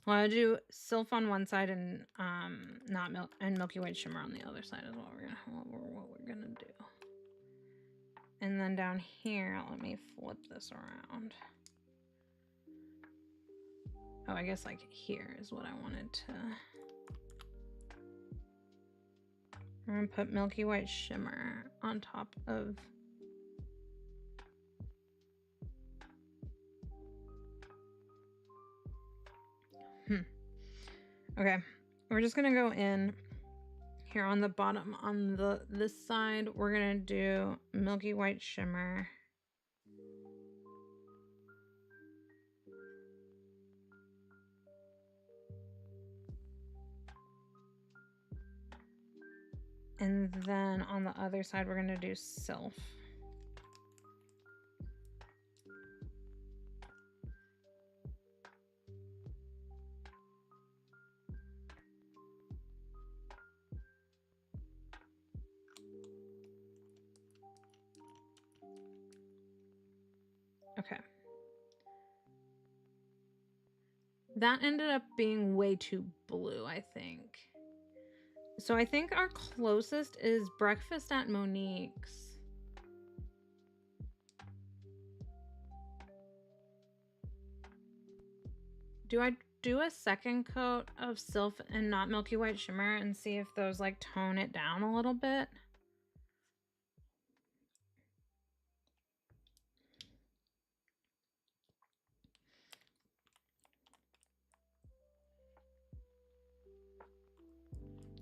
Well, I'll do Sylph on one side and Milky White Shimmer on the other side is what we're gonna do. And then down here, let me flip this around. Oh, I guess like here is what I wanted to. We're gonna put Milky White Shimmer on top of. Okay, we're just gonna go in here on the bottom on this side. We're gonna do Milky White Shimmer. And then on the other side, we're gonna do Sylph. Okay. That ended up being way too blue, I think. So I think our closest is Breakfast at Monique's. Do I do a second coat of Sylph and not Milky White Shimmer and see if those like tone it down a little bit?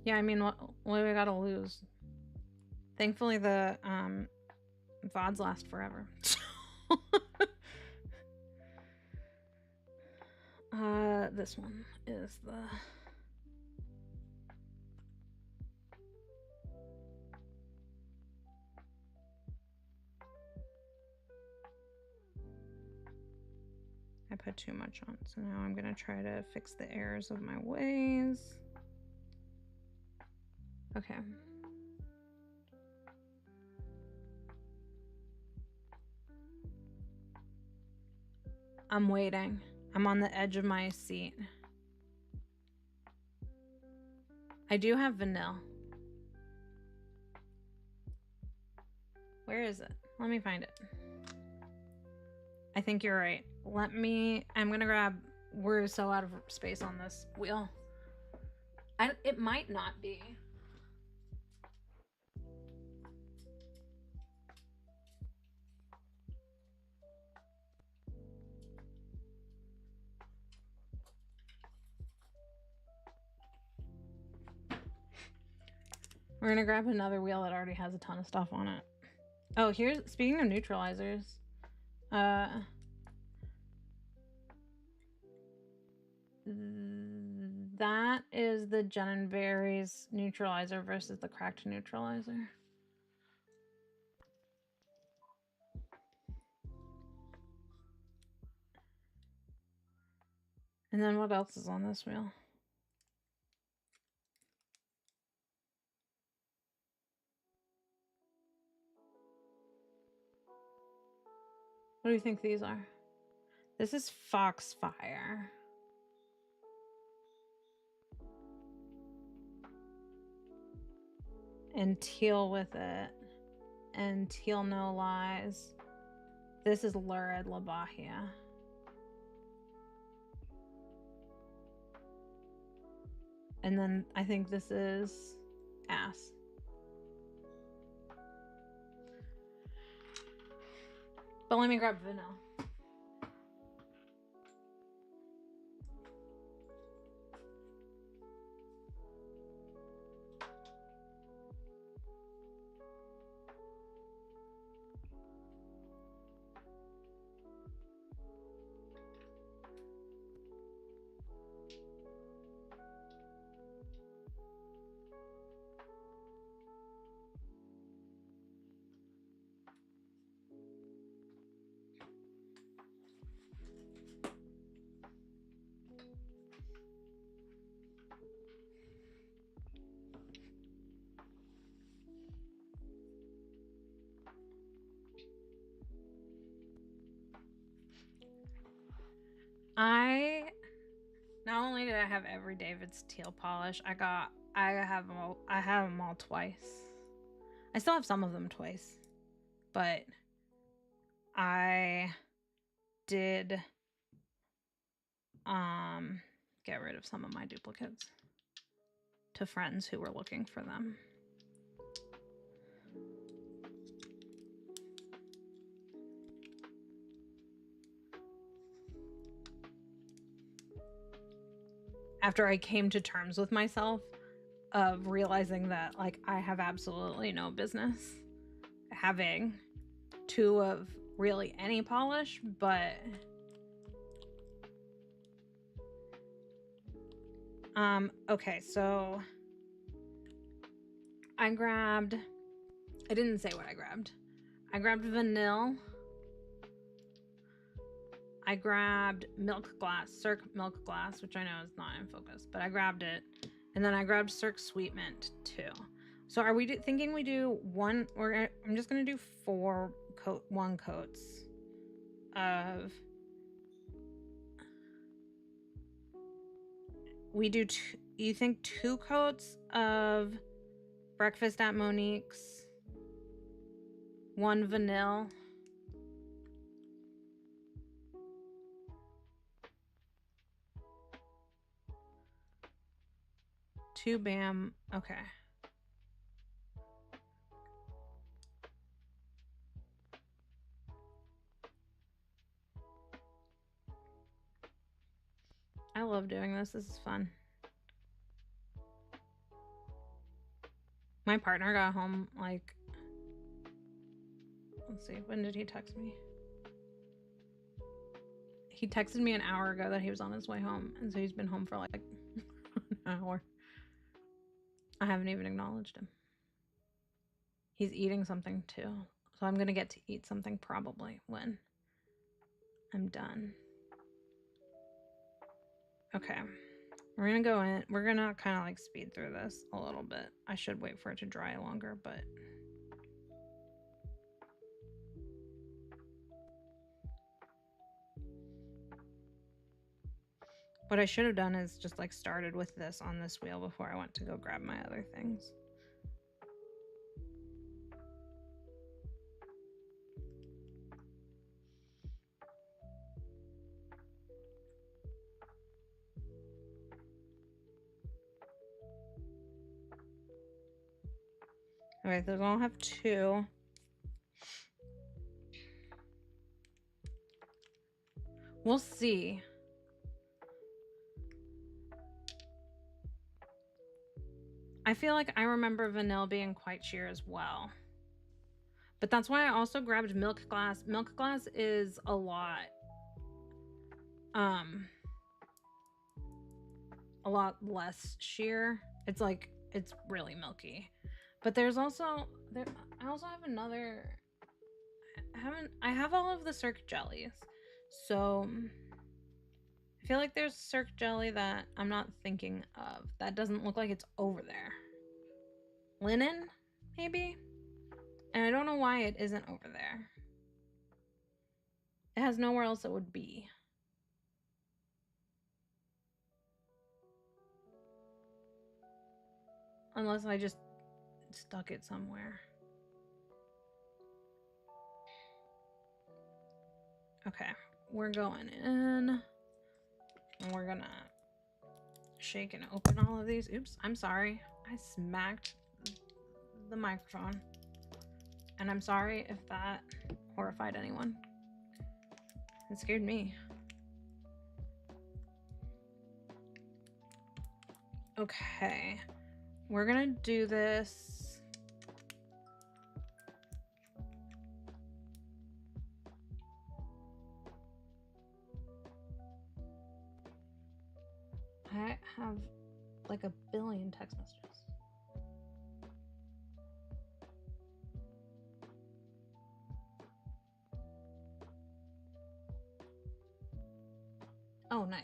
Yeah, I mean, what do we gotta lose? Thankfully, the VODs last forever. This one is the. I put too much on, so now I'm gonna try to fix the errors of my ways. Okay. I'm waiting. I'm on the edge of my seat. I do have vanilla. Where is it? Let me find it. I think you're right. I'm gonna grab, we're so out of space on this wheel. It might not be. We're gonna grab another wheel that already has a ton of stuff on it. Oh, here's, speaking of neutralizers, that is the Jen and Berry's neutralizer versus the cracked neutralizer. And then what else is on this wheel? What do you think these are? This is Foxfire. And Teal with it. And Teal No Lies. This is Lurid Labahia. And then I think this is Ass. But let me grab vanilla. Not only did I have every David's teal polish, I have them all twice. I still have some of them twice, but I did get rid of some of my duplicates to friends who were looking for them. After I came to terms with myself of realizing that, like, I have absolutely no business having two of really any polish, but okay, so I didn't say what I grabbed. I grabbed Vanille. I grabbed Milk Glass, Cirque Milk Glass, which I know is not in focus, but I grabbed it. And then I grabbed Cirque Sweet Mint too. So are we thinking we do one, I'm just gonna do 4 coats of, we do you think 2 coats of Breakfast at Monique's, 1 vanilla, 2 BAM, okay. I love doing this. This is fun. My partner got home, like, let's see, when did he text me? He texted me an hour ago that he was on his way home, and so he's been home for like an hour. I haven't even acknowledged him. He's eating something too, so I'm gonna get to eat something probably when I'm done. Okay, we're gonna go in. We're gonna kind of like speed through this a little bit. I should wait for it to dry longer, but what I should have done is just like started with this on this wheel before I went to go grab my other things. Okay, they're gonna have 2. We'll see. I feel like I remember vanilla being quite sheer as well. But that's why I also grabbed Milk Glass. Milk Glass is a lot less sheer. It's like, it's really milky. But there's also I also have another, I have all of the Cirque jellies. So I feel like there's Cirque jelly that I'm not thinking of. That doesn't look like it's over there. Linen, maybe? And I don't know why it isn't over there. It has nowhere else it would be. Unless I just stuck it somewhere. Okay, we're going in. And we're gonna shake and open all of these. Oops, I'm sorry. I smacked the microphone. And I'm sorry if that horrified anyone. It scared me. Okay, we're gonna do this. I have like a billion text messages. Oh, nice.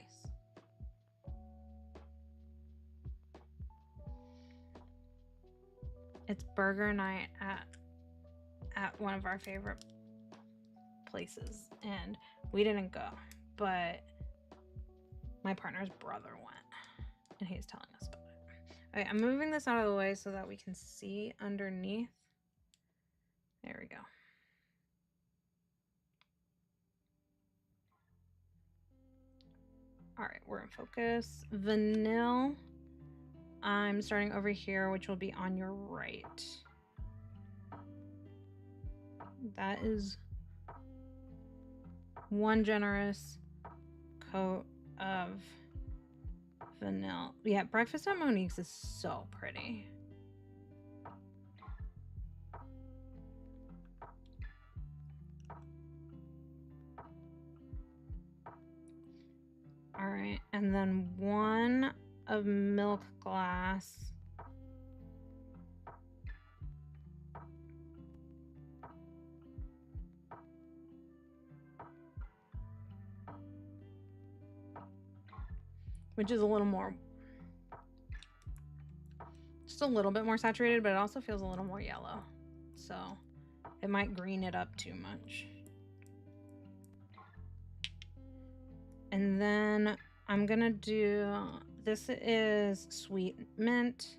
It's burger night at one of our favorite places, and we didn't go, but my partner's brother went, and he's telling us about it. Okay, I'm moving this out of the way so that we can see underneath. There we go. All right, we're in focus. Vanilla. I'm starting over here, which will be on your right. That is one generous coat of vanilla. Yeah, Breakfast at Monique's is so pretty. All right, and then one of Milk Glass. Which is a little more, just a little bit more saturated, but it also feels a little more yellow. So it might green it up too much. And then I'm gonna do, this is Sweet Mint.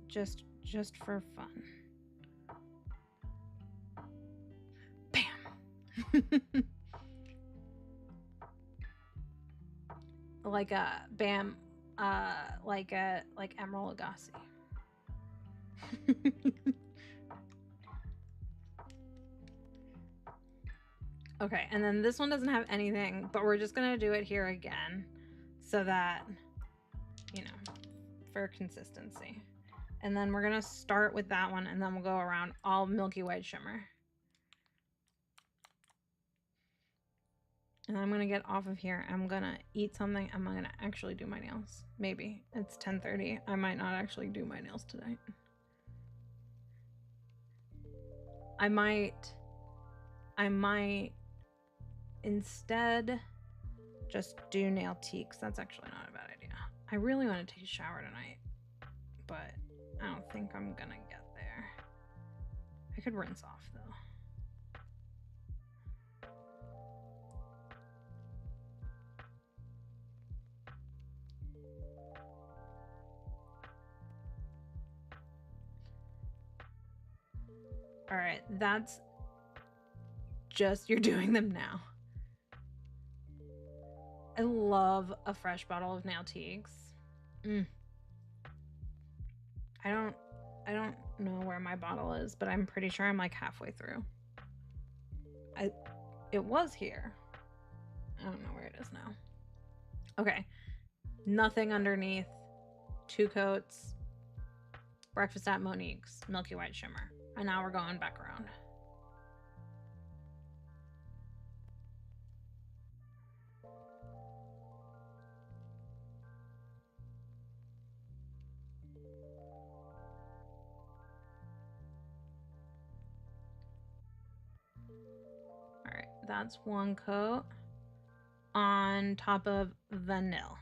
Just for fun. Bam. Like a bam, like Emerald Lagasse. Okay, and then this one doesn't have anything, but we're just gonna do it here again so that, you know, for consistency. And then we're gonna start with that one, and then we'll go around all Milky White shimmer. And I'm gonna get off of here. I'm gonna eat something. I'm gonna actually do my nails. Maybe. It's 10:30. I might not actually do my nails tonight. I might instead just do nail teaks. That's actually not a bad idea. I really want to take a shower tonight, but I don't think I'm gonna get there. I could rinse off though. All right, that's just, you're doing them now. I love a fresh bottle of Nautiques. I don't know where my bottle is, but I'm pretty sure I'm like halfway through. It was here. I don't know where it is now. Okay. Nothing underneath. 2 coats. Breakfast at Monique's. Milky White Shimmer. And now we're going back around. All right, that's 1 coat on top of vanilla.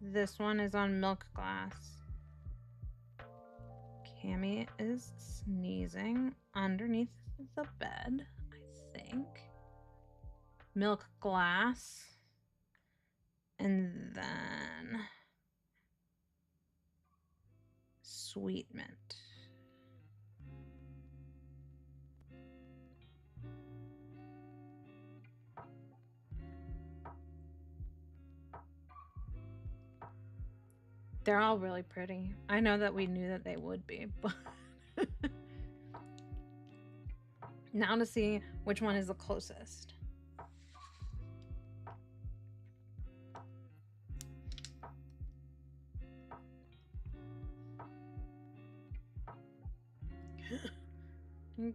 This one is on Milk Glass. Cami is sneezing underneath the bed, I think. Milk Glass. And then Sweet Mint. They're all really pretty. I know that we knew that they would be, but now to see which one is the closest.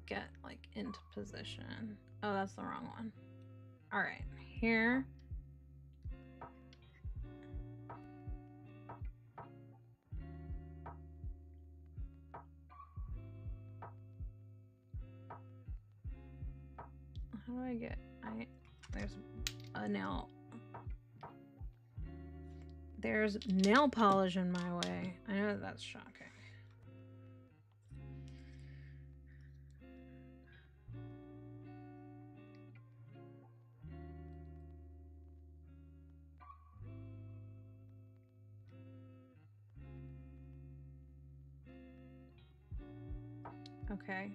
Get like into position. Oh, that's the wrong one. All right, here. How do I get, there's a nail. There's nail polish in my way. I know that's shocking. Okay.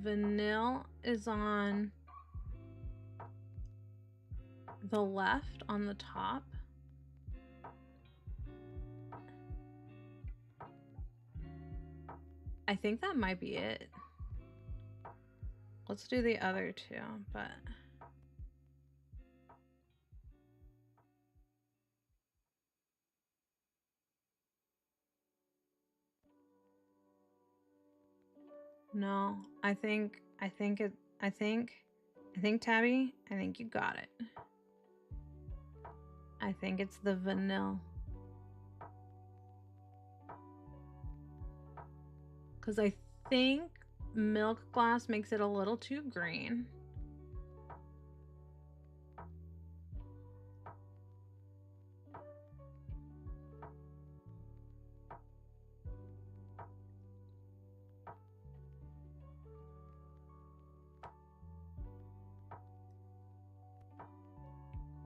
Vanilla is on the left on the top. I think that might be it. Let's do the other 2, but no, I think Tabby, I think you got it. I think it's the vanilla. Because I think Milk Glass makes it a little too green.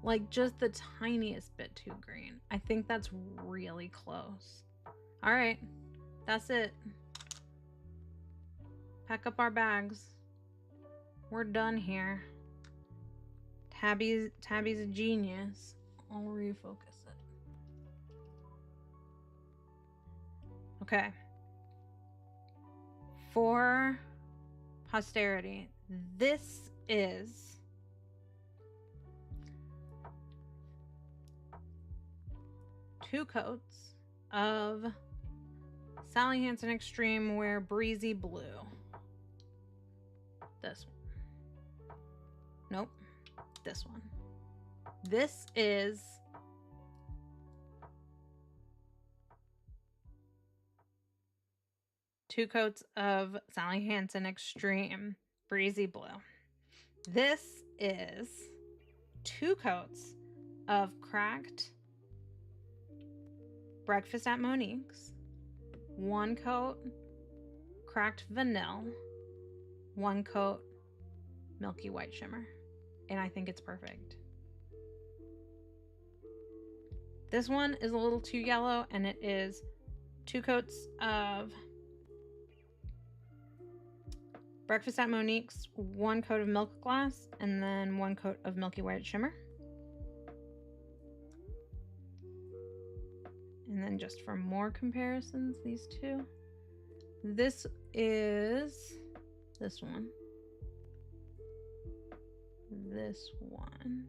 Like just the tiniest bit too green. I think that's really close. All right, that's it. Pack up our bags. We're done here. Tabby's a genius. I'll refocus it. Okay. For posterity, this is two coats of Sally Hansen Extreme Wear Breezy Blue. This one. Nope. This one. This is two coats of Sally Hansen Extreme Breezy Blue. This is two coats of Cracked Breakfast at Monique's. One coat Cracked Vanilla. One coat Milky White Shimmer. And I think it's perfect. This one is a little too yellow, and it is two coats of Breakfast at Monique's 1 coat of Milk Glass, and then 1 coat of Milky White Shimmer. And then just for more comparisons, these two. This is this one. This one.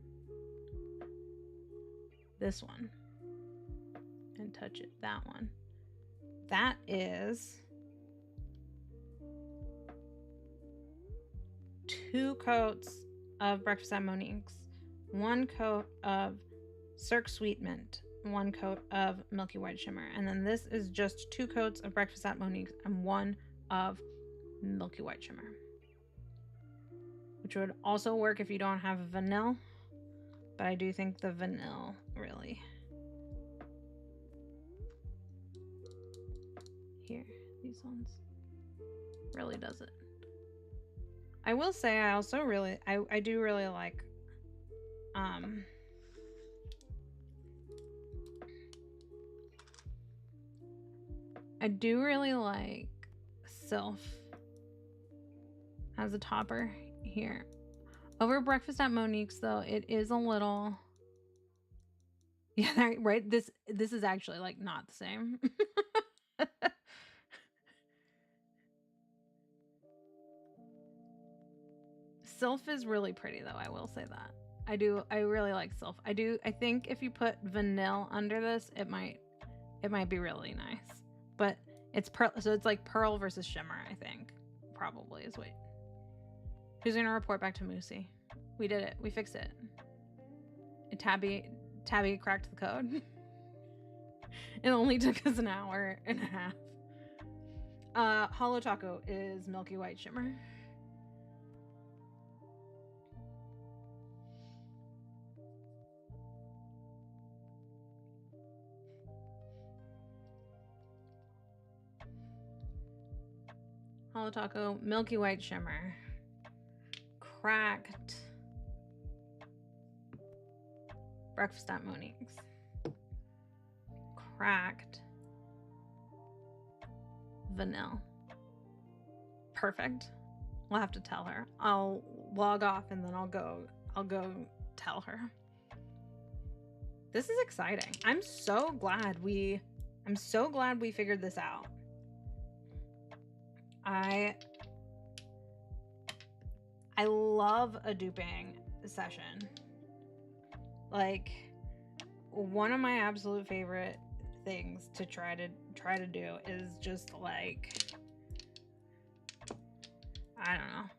This one. And touch it. That one. That is 2 coats of Breakfast at Monique's, 1 coat of Cirque Sweet Mint, 1 coat of Milky White Shimmer, and then this is just 2 coats of Breakfast at Monique's and 1 of Milky White Shimmer, which would also work if you don't have vanilla, but I do think the vanilla really here, these ones really does it. I will say I also really I do really like I do really like Sylph as a topper here. Over Breakfast at Monique's though, it is a little, yeah, right. This is actually like not the same. Sylph is really pretty though, I will say that. I really like Sylph. I think if you put vanilla under this, it might be really nice. But it's pearl, so it's like pearl versus shimmer, I think. Probably is what. Who's gonna report back to Moosey? We did it. We fixed it. Tabby cracked the code. It only took us an hour and a half. Holo Taco is Milky White Shimmer. Holo Taco, Milky White Shimmer. Cracked. Breakfast at Monique's. Cracked. Vanilla. Perfect. We'll have to tell her. I'll log off and then I'll go tell her. This is exciting. I'm so glad we figured this out. I love a duping session. Like, one of my absolute favorite things to try to do is just like, I don't know,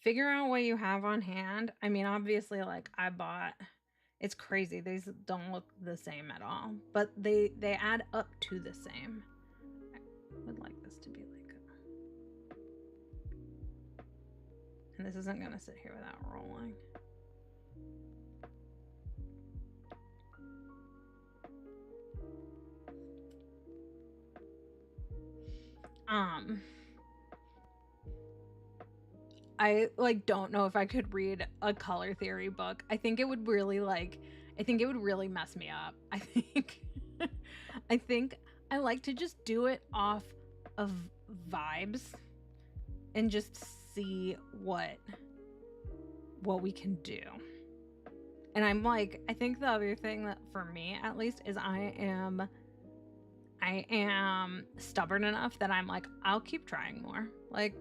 figure out what you have on hand. I mean, obviously, like, it's crazy, these don't look the same at all, but they add up to the same. I would like this to be like, and this isn't gonna sit here without rolling. I like don't know if I could read a color theory book. I think it would really mess me up. I think I like to just do it off of vibes and just see what we can do. And I'm like, I think the other thing that for me at least is I am stubborn enough that I'm like, I'll keep trying more. Like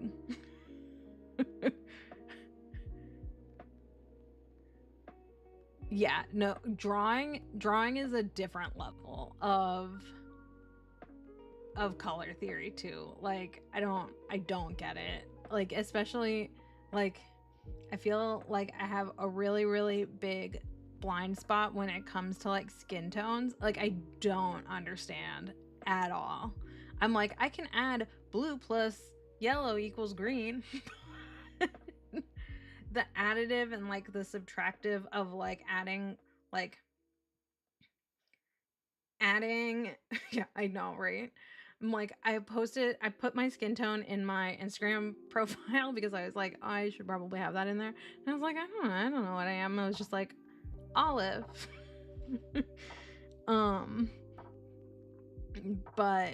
yeah, no, drawing is a different level of color theory too. Like I don't get it. Like, especially like I feel like I have a really, really big blind spot when it comes to like skin tones. Like I don't understand at all. I'm like, I can add blue plus yellow equals green. The additive and like the subtractive of like adding yeah, I know, right? I'm like, I put my skin tone in my Instagram profile because I was like, oh, I should probably have that in there. And I was like, I don't know what I am. I was just like, olive. But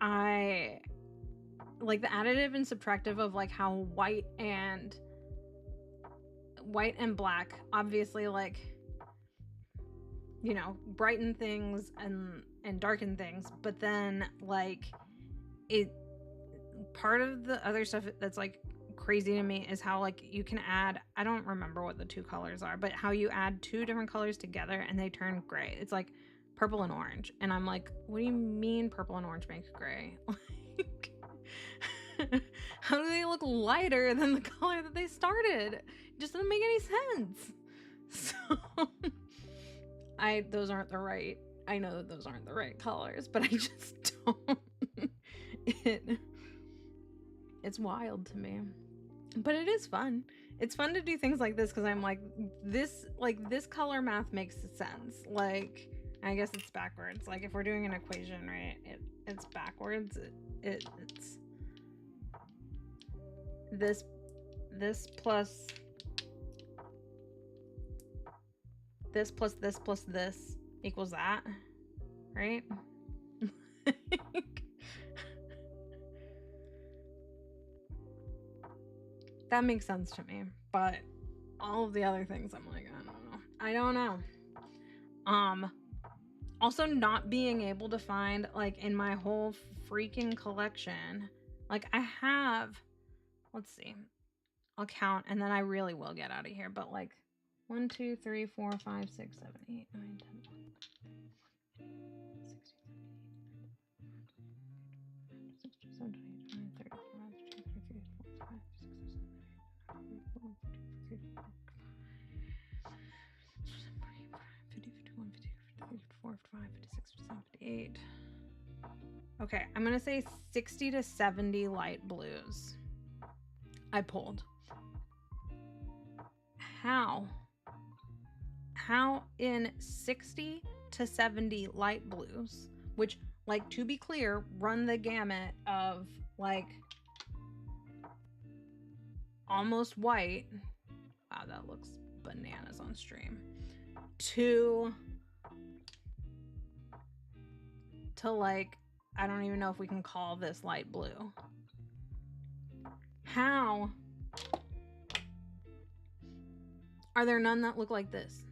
I like the additive and subtractive of like how white and black obviously, like, you know, brighten things and darken things, but then like it, part of the other stuff that's like crazy to me is how like you can add, I don't remember what the two colors are, but how you add two different colors together and they turn gray. It's like purple and orange, and I'm like, what do you mean purple and orange make gray? Like, how do they look lighter than the color that they started? It just doesn't make any sense. So those aren't the right, I know that those aren't the right colors, but I just don't. It's wild to me, but it is fun. It's fun to do things like this because I'm like, this color math makes sense. Like, I guess it's backwards. Like if we're doing an equation, right, it's backwards. It's this plus this plus this plus this equals that, right? That makes sense to me, but all of the other things, I'm like, I don't know. Also not being able to find, like, in my whole freaking collection, like I have, let's see, I'll count and then I really will get out of here, but like 1, 2, 3, 4, 5, 6, 7, 8, 9, 10, 58. Okay, I'm gonna say 60 to 70 light blues I pulled. How in 60 to 70 light blues, which, like, to be clear, run the gamut of like almost white, wow, that looks bananas on stream, to like, I don't even know if we can call this light blue. How are there none that look like this?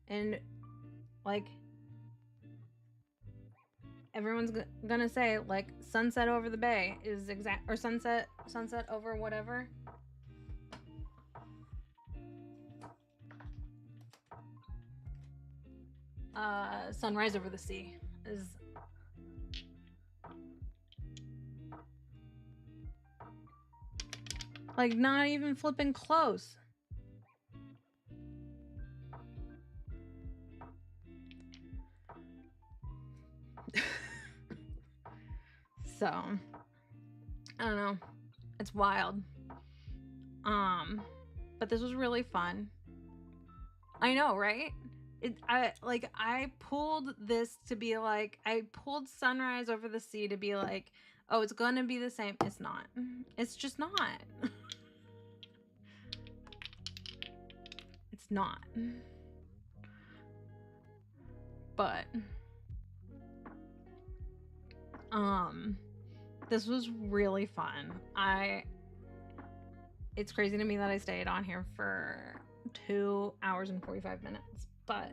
And like, everyone's gonna say like sunset over the bay is exact, or sunset over whatever. Sunrise over the sea is like not even flipping close. So I don't know, it's wild. But this was really fun. I know, right? I pulled this to be like, I pulled sunrise over the sea to be like, oh, it's gonna be the same. It's not. It's just not. It's not. But this was really fun. It's crazy to me that I stayed on here for 2 hours and 45 minutes. But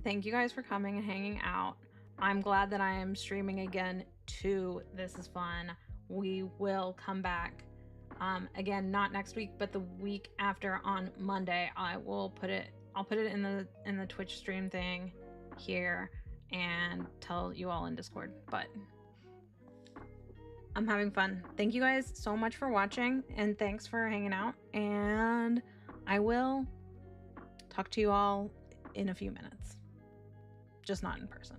thank you guys for coming and hanging out. I'm glad that I am streaming again too. This is fun. We will come back again, not next week, but the week after on Monday. I'll put it in the Twitch stream thing here and tell you all in Discord. But I'm having fun. Thank you guys so much for watching, and thanks for hanging out, and I will talk to you all in a few minutes, just not in person.